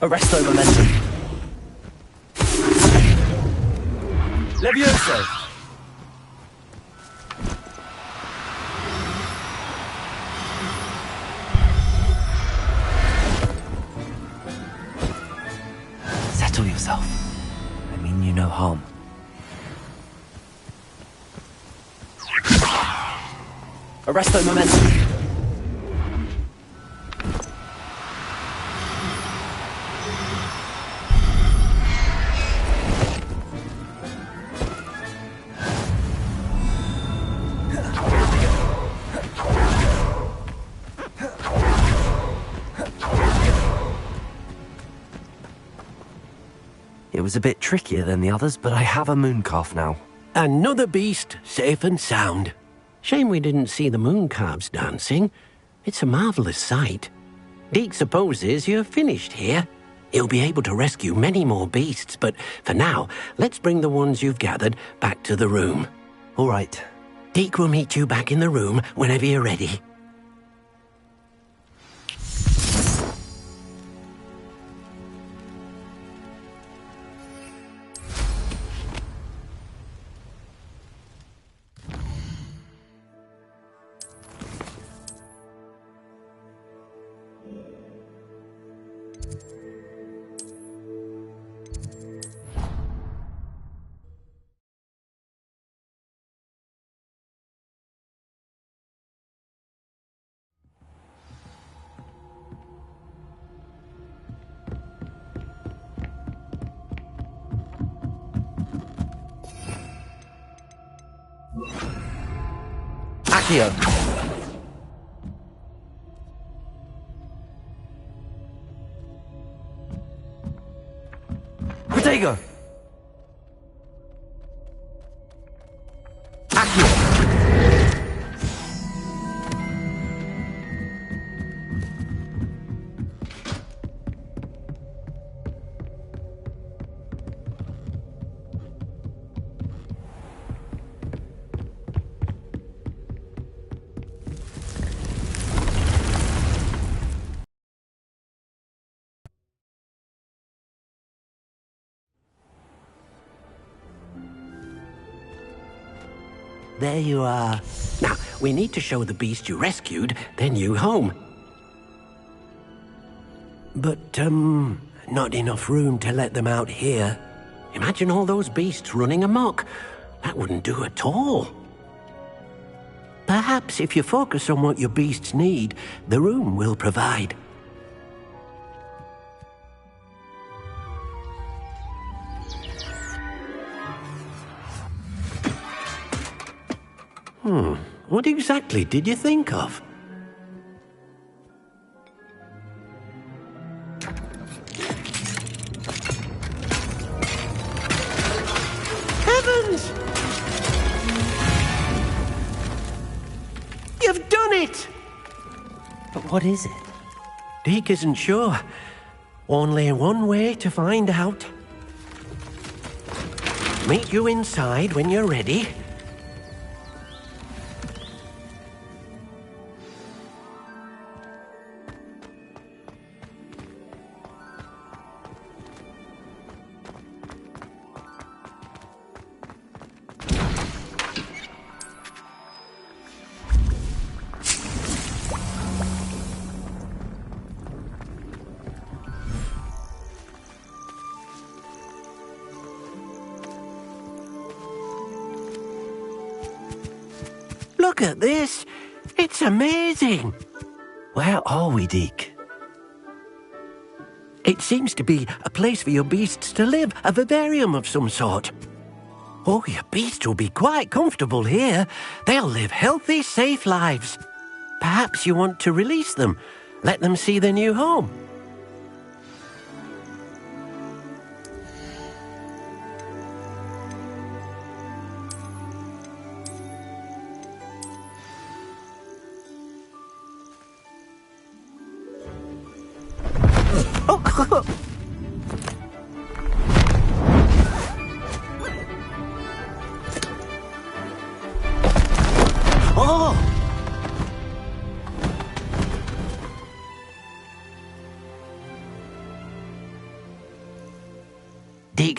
Arresto momentum. Levioso. Settle yourself. I mean you no harm. Arresto momentum. It was a bit trickier than the others, but I have a mooncalf now. Another beast, safe and sound. Shame we didn't see the mooncalves dancing. It's a marvellous sight. Deke supposes you're finished here. He'll be able to rescue many more beasts, but for now, let's bring the ones you've gathered back to the room. All right. Deke will meet you back in the room whenever you're ready. Accio. Protego. Accio. There you are. Now, we need to show the beast you rescued their new home. But, not enough room to let them out here. Imagine all those beasts running amok. That wouldn't do at all. Perhaps if you focus on what your beasts need, the room will provide. What exactly did you think of? Heavens! You've done it! But what is it? Deke isn't sure. Only one way to find out. Meet you inside when you're ready. Look at this. It's amazing. Where are we, Deke? It seems to be a place for your beasts to live, a vivarium of some sort. Oh, your beasts will be quite comfortable here. They'll live healthy, safe lives. Perhaps you want to release them, let them see their new home.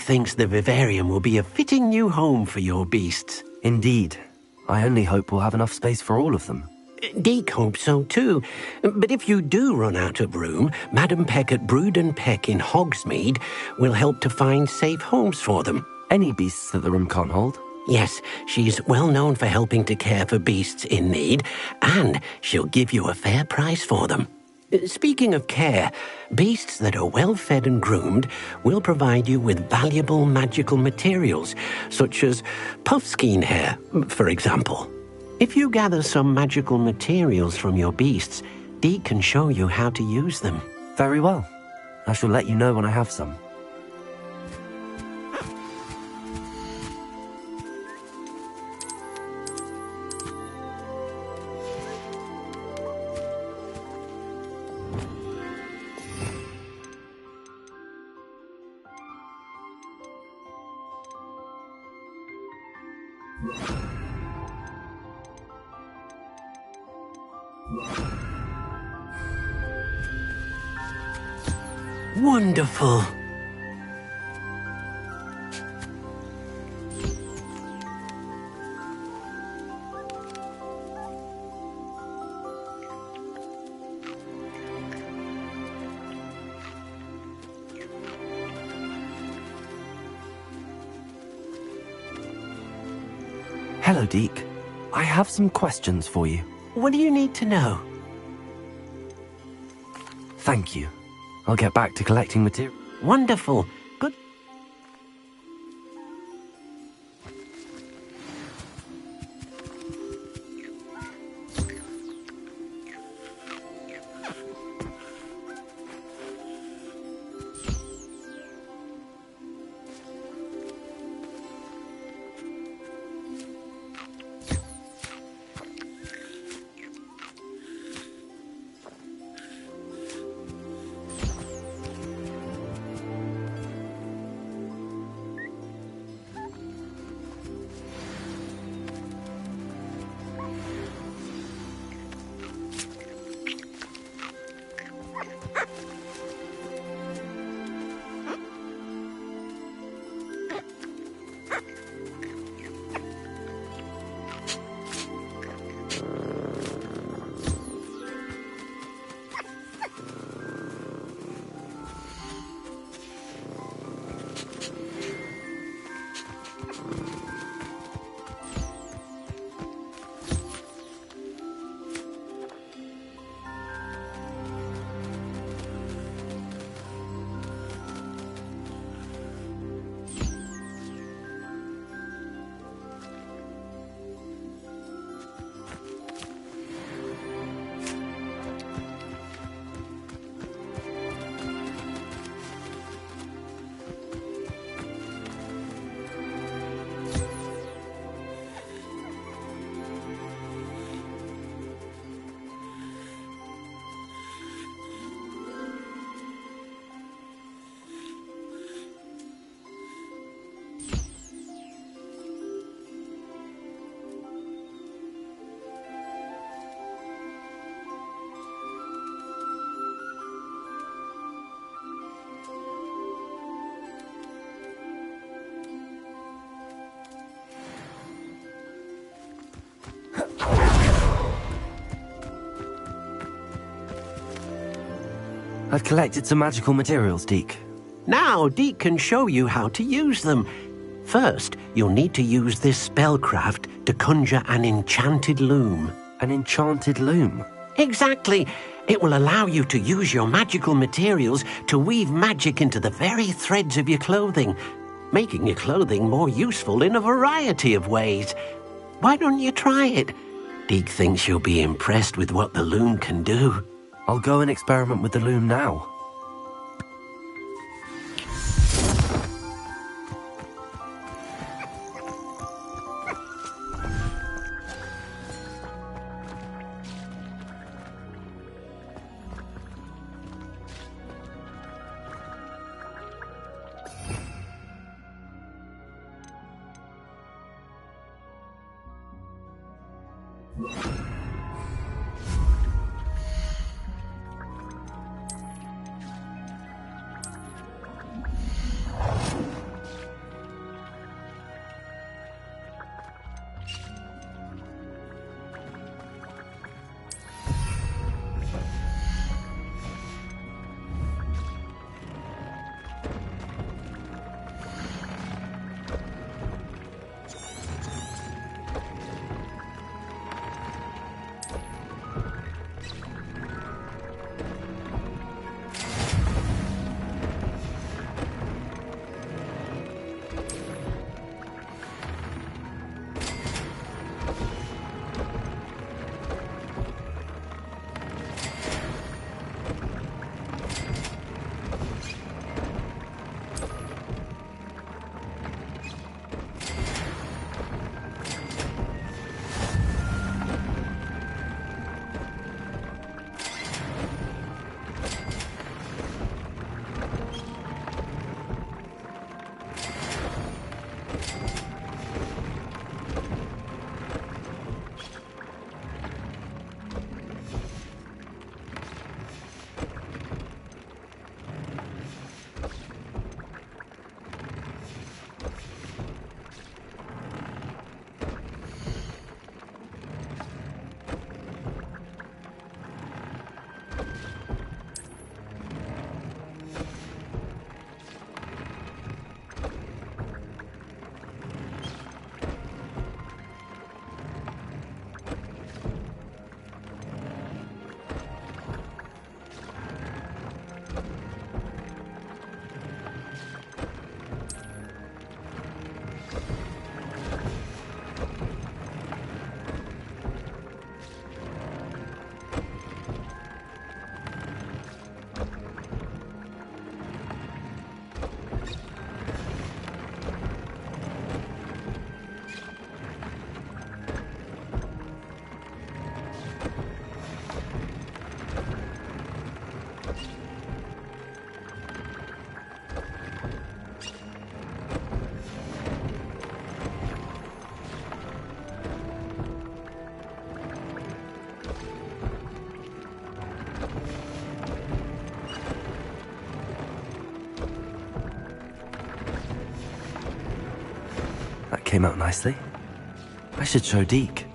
Deke thinks the vivarium will be a fitting new home for your beasts. Indeed. I only hope we'll have enough space for all of them. Deke hopes so too. But if you do run out of room, Madam Peck at Brood and Peck in Hogsmeade will help to find safe homes for them. Any beasts that the room can't hold? Yes, she's well known for helping to care for beasts in need, and she'll give you a fair price for them. Speaking of care, beasts that are well fed and groomed will provide you with valuable magical materials, such as puffskein hair, for example. If you gather some magical materials from your beasts, Deke can show you how to use them. Very well. I shall let you know when I have some. Wonderful. Hello, Deke. I have some questions for you. What do you need to know? Thank you. I'll get back to collecting material. Wonderful. Good. I've collected some magical materials, Deke. Now Deke can show you how to use them. First, you'll need to use this spellcraft to conjure an enchanted loom. An enchanted loom? Exactly. It will allow you to use your magical materials to weave magic into the very threads of your clothing, making your clothing more useful in a variety of ways. Why don't you try it? Deke thinks you'll be impressed with what the loom can do. I'll go and experiment with the loom now. came out nicely. I should show Deke.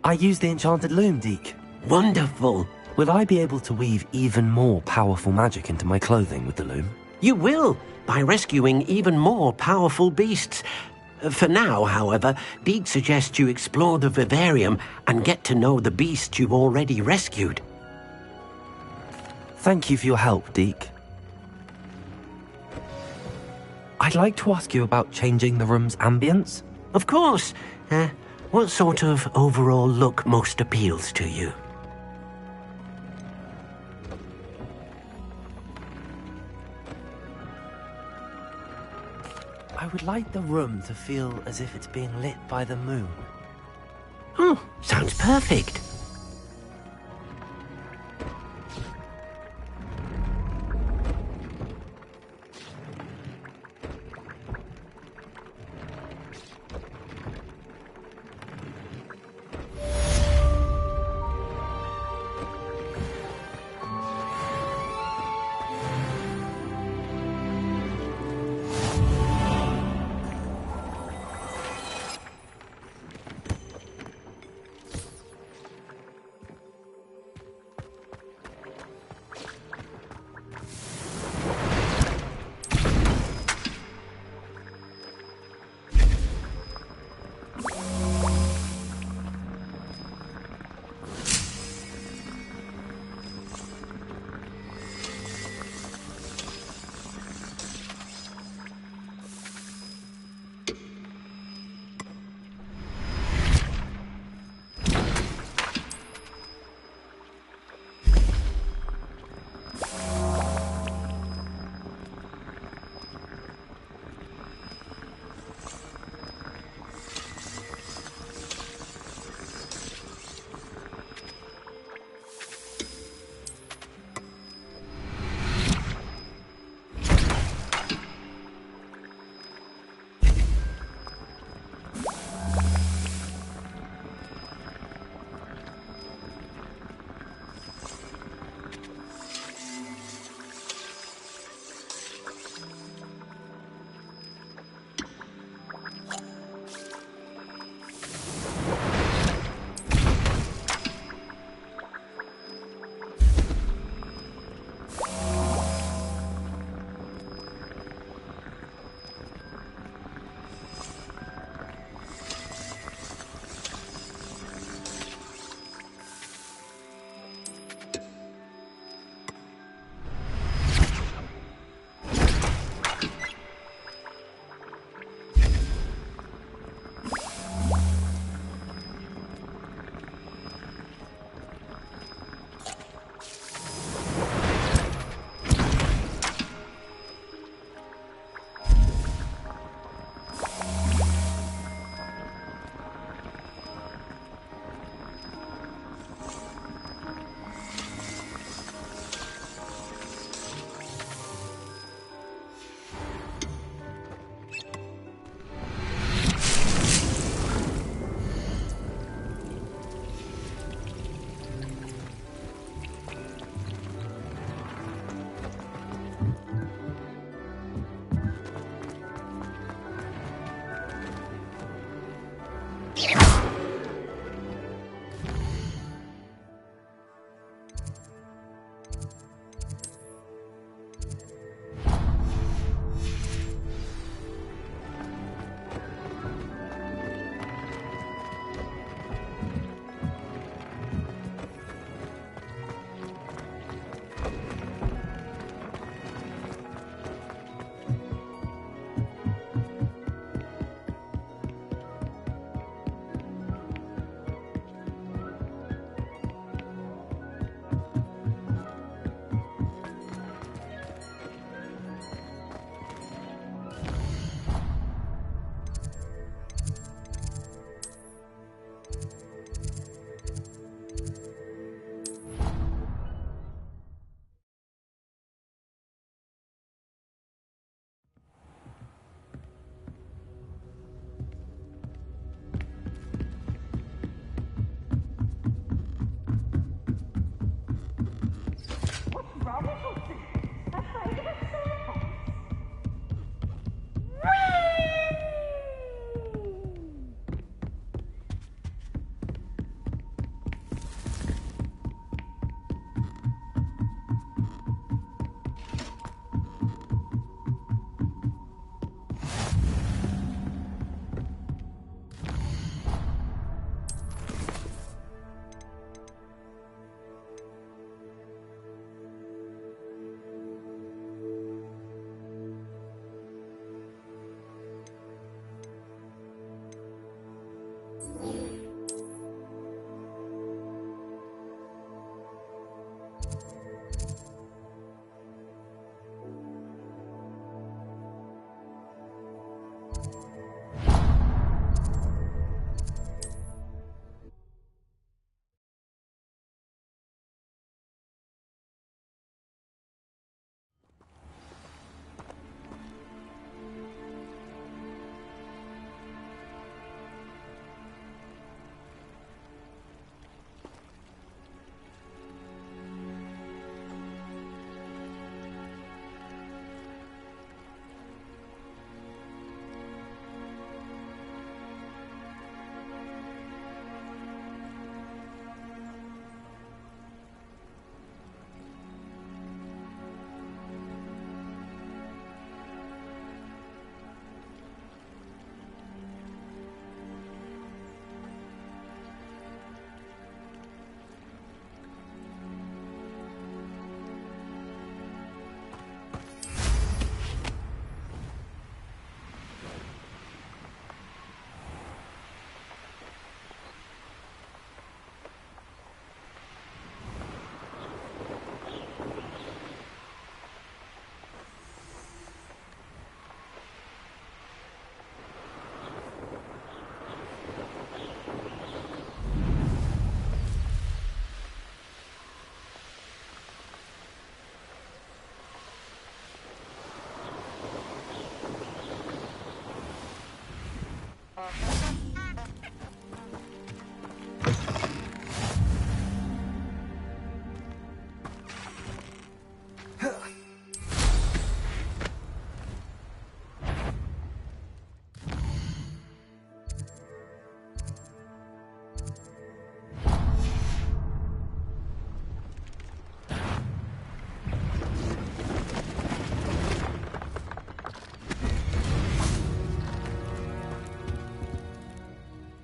I used the enchanted loom, Deke. Wonderful. Will I be able to weave even more powerful magic into my clothing with the loom? You will, by rescuing even more powerful beasts. For now, however, Deke suggests you explore the vivarium and get to know the beasts you've already rescued. Thank you for your help, Deke. I'd like to ask you about changing the room's ambience. Of course. What sort of overall look most appeals to you? I would like the room to feel as if it's being lit by the moon. Oh, sounds perfect.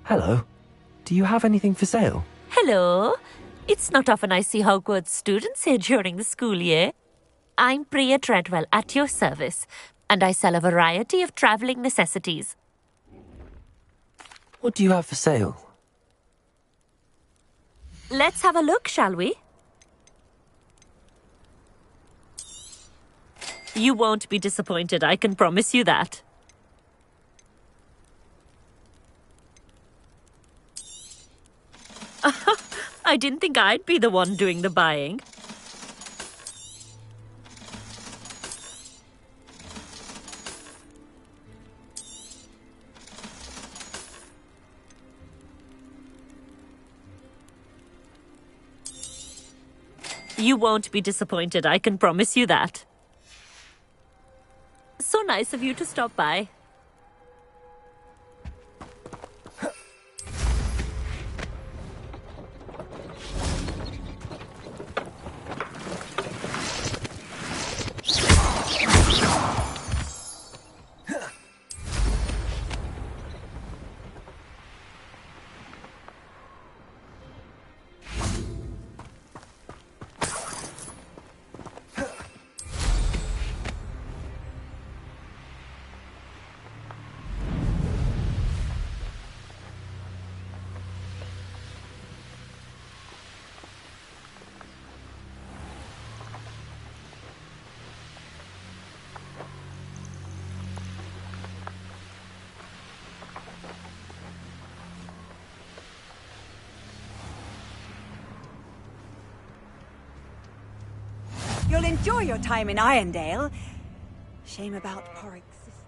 Hello. Do you have anything for sale? Hello. It's not often I see Hogwarts students here during the school year. I'm Priya Treadwell, at your service, and I sell a variety of travelling necessities. What do you have for sale? Let's have a look, shall we? You won't be disappointed, I can promise you that. I didn't think I'd be the one doing the buying. You won't be disappointed, I can promise you that. So nice of you to stop by. You'll enjoy your time in Irondale. Shame about Porrick's sister.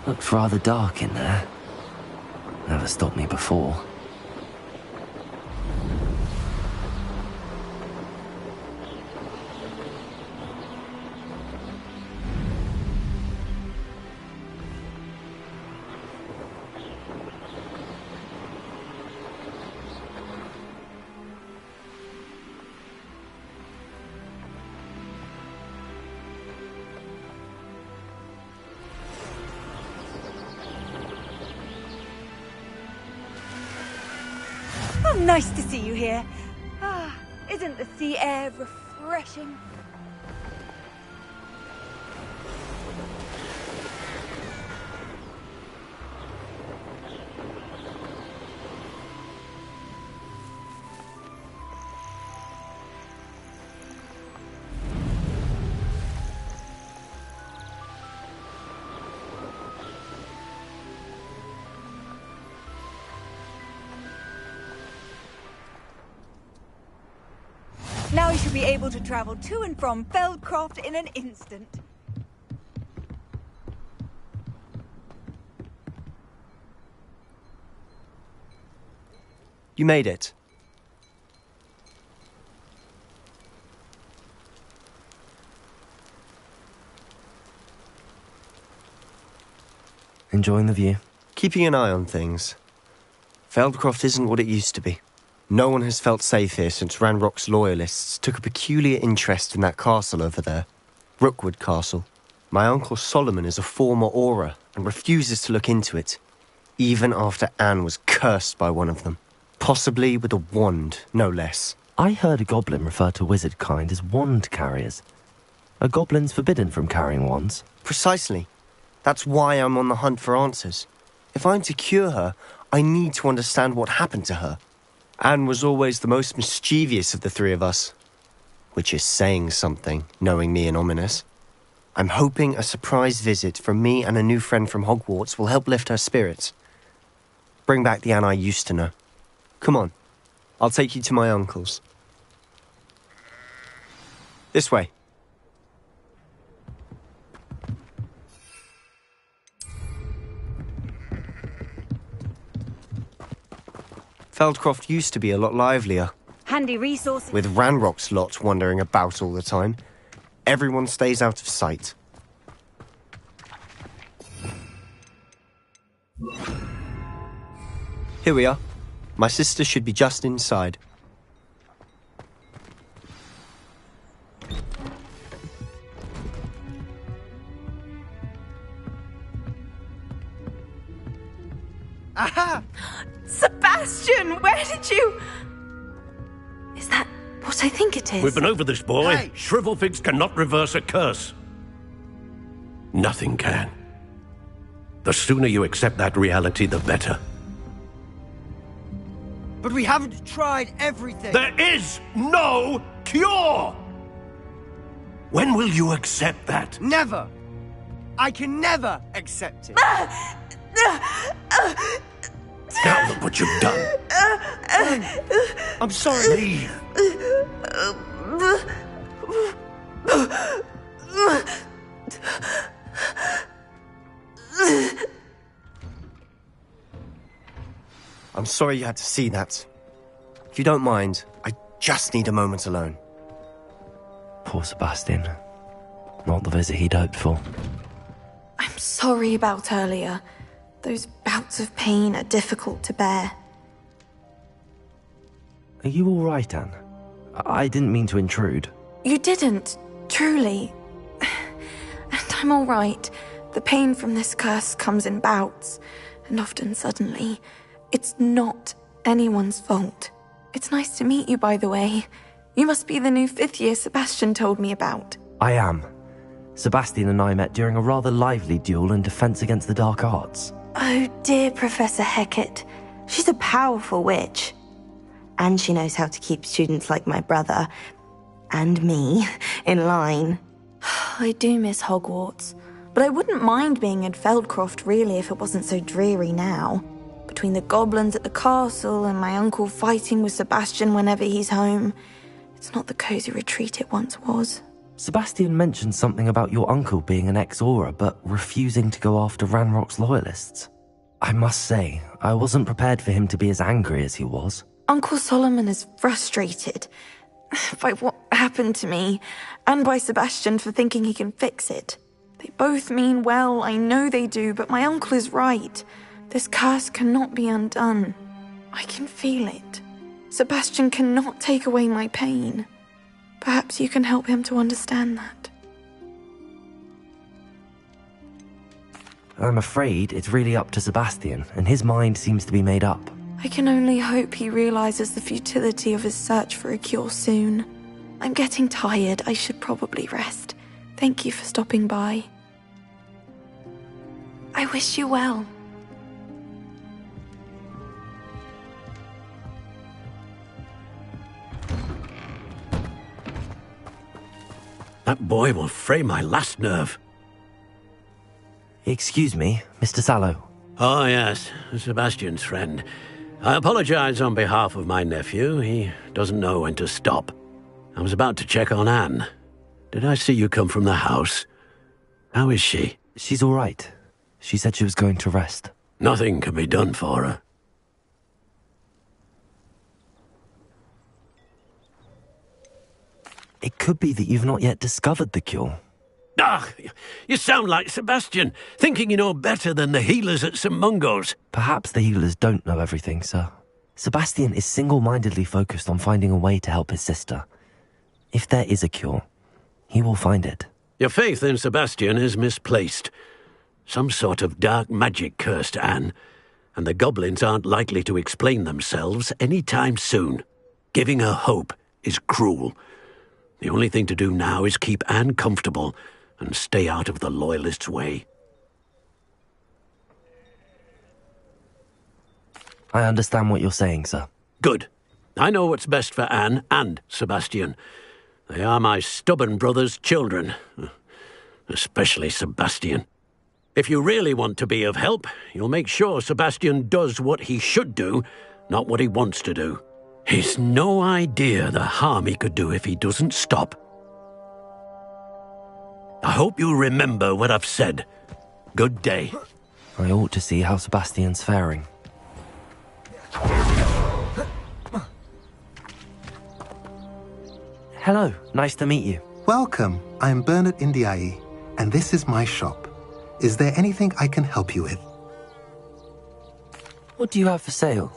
Looks rather dark in there. Never stopped me before. Oh, nice to see you here. Ah, isn't the sea air refreshing? Now you should be able to travel to and from Feldcroft in an instant. You made it. Enjoying the view? Keeping an eye on things. Feldcroft isn't what it used to be. No one has felt safe here since Ranrock's loyalists took a peculiar interest in that castle over there. Rookwood Castle. My uncle Solomon is a former Auror and refuses to look into it, even after Anne was cursed by one of them. Possibly with a wand, no less. I heard a goblin refer to wizard kind as wand carriers. Are goblins forbidden from carrying wands? Precisely. That's why I'm on the hunt for answers. If I'm to cure her, I need to understand what happened to her. Anne was always the most mischievous of the three of us. Which is saying something, knowing me and Ominous. I'm hoping a surprise visit from me and a new friend from Hogwarts will help lift her spirits. Bring back the Anne I used to know. Come on, I'll take you to my uncle's. This way. Feldcroft used to be a lot livelier. Handy resource. With Ranrock's lot wandering about all the time. Everyone stays out of sight. Here we are. My sister should be just inside. Aha! Sebastian, where did you... Is that what I think it is? We've been over this, boy. Hey. Shrivelfigs cannot reverse a curse. Nothing can. The sooner you accept that reality, the better. But we haven't tried everything. There is no cure! When will you accept that? Never. I can never accept it. Now look what you've done. I'm sorry. Leave. I'm sorry you had to see that. If you don't mind, I just need a moment alone. Poor Sebastian. Not the visit he'd hoped for. I'm sorry about earlier. Those bouts of pain are difficult to bear. Are you all right, Anne? I didn't mean to intrude. You didn't, truly. And I'm all right. The pain from this curse comes in bouts, and often suddenly. It's not anyone's fault. It's nice to meet you, by the way. You must be the new 5th year Sebastian told me about. I am. Sebastian and I met during a rather lively duel in defense against the dark arts. Oh dear, Professor Hecat. She's a powerful witch. And she knows how to keep students like my brother, and me, in line. I do miss Hogwarts, but I wouldn't mind being in Feldcroft, really, if it wasn't so dreary now. Between the goblins at the castle and my uncle fighting with Sebastian whenever he's home, it's not the cosy retreat it once was. Sebastian mentioned something about your uncle being an ex-Auror, but refusing to go after Ranrock's loyalists. I must say, I wasn't prepared for him to be as angry as he was. Uncle Solomon is frustrated by what happened to me, and by Sebastian for thinking he can fix it. They both mean well, I know they do, but my uncle is right. This curse cannot be undone. I can feel it. Sebastian cannot take away my pain. Perhaps you can help him to understand that. I'm afraid it's really up to Sebastian, and his mind seems to be made up. I can only hope he realizes the futility of his search for a cure soon. I'm getting tired. I should probably rest. Thank you for stopping by. I wish you well. That boy will fray my last nerve. Excuse me, Mr. Sallow. Oh, yes, Sebastian's friend. I apologize on behalf of my nephew. He doesn't know when to stop. I was about to check on Anne. Did I see you come from the house? How is she? She's all right. She said she was going to rest. Nothing can be done for her. It could be that you've not yet discovered the cure. Ah, you sound like Sebastian, thinking you know better than the healers at St. Mungo's. Perhaps the healers don't know everything, sir. Sebastian is single-mindedly focused on finding a way to help his sister. If there is a cure, he will find it. Your faith in Sebastian is misplaced. Some sort of dark magic cursed Anne, and the goblins aren't likely to explain themselves any time soon. Giving her hope is cruel. The only thing to do now is keep Anne comfortable and stay out of the Loyalists' way. I understand what you're saying, sir. Good. I know what's best for Anne and Sebastian. They are my stubborn brother's children. Especially Sebastian. If you really want to be of help, you'll make sure Sebastian does what he should do, not what he wants to do. He's no idea the harm he could do if he doesn't stop. I hope you remember what I've said. Good day. I ought to see how Sebastian's faring. Hello, nice to meet you. Welcome. I'm Bernard Indiaye, and this is my shop. Is there anything I can help you with? What do you have for sale?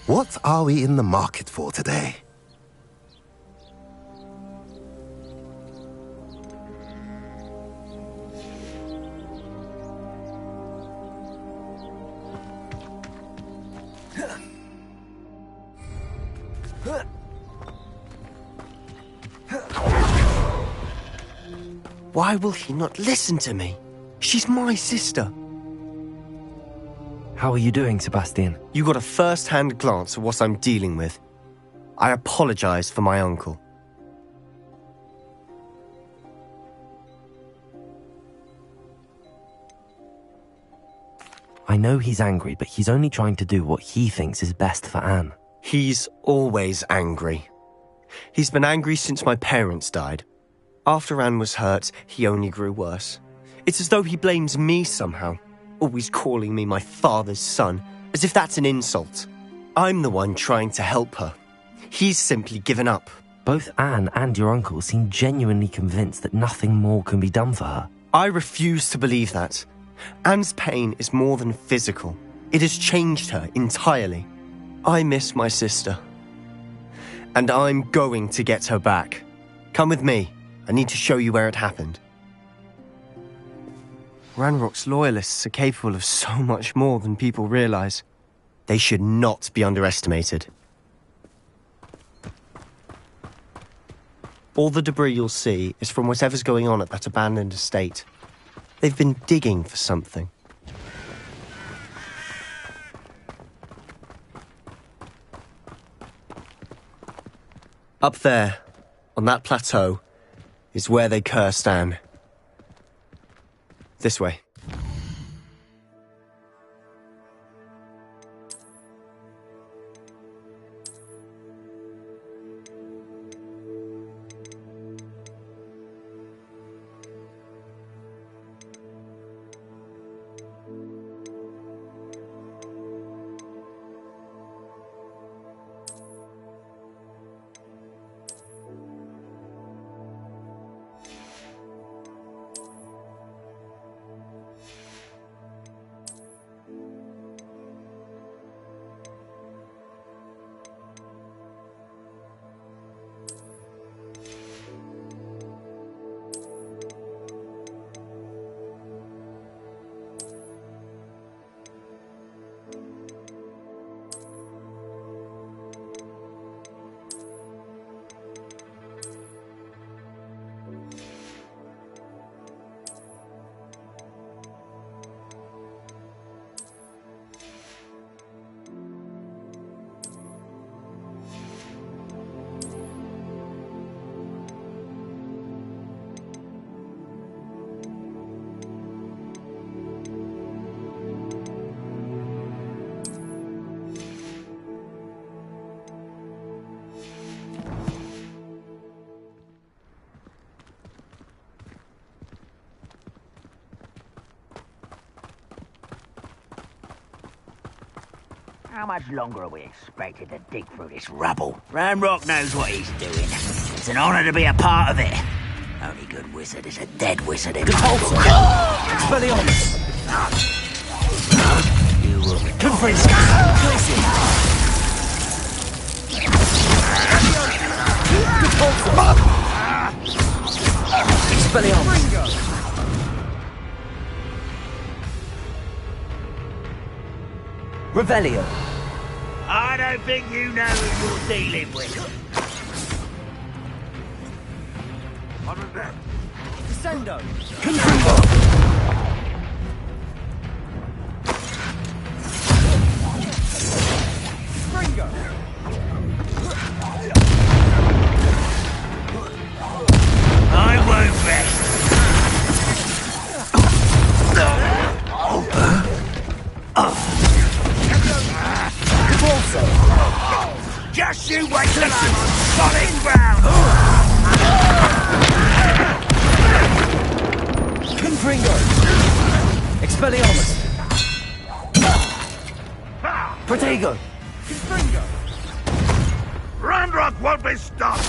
What are we in the market for today? Why will he not listen to me? She's my sister. How are you doing, Sebastian? You got a first-hand glance at what I'm dealing with. I apologize for my uncle. I know he's angry, but he's only trying to do what he thinks is best for Anne. He's always angry. He's been angry since my parents died. After Anne was hurt, he only grew worse. It's as though he blames me somehow, always calling me my father's son, as if that's an insult. I'm the one trying to help her. He's simply given up. Both Anne and your uncle seem genuinely convinced that nothing more can be done for her. I refuse to believe that. Anne's pain is more than physical. It has changed her entirely. I miss my sister. And I'm going to get her back. Come with me. I need to show you where it happened. Ranrock's loyalists are capable of so much more than people realize. They should not be underestimated. All the debris you'll see is from whatever's going on at that abandoned estate. They've been digging for something. Up there, on that plateau, is where they cursed Anne. This way. How much longer are we expected to dig through this rubble? Ranrock knows what he's doing. It's an honor to be a part of it. Only good wizard is a dead wizard in my book. Expelliarmus! You will be Conference! Expelliarmus! Revelio! I don't think you know who you're dealing with. Descendo! Springo! I won't rest. Just you wait till I'm on solid ground! Confringo! Expelliarmus! Protego! Ranrock won't be stopped!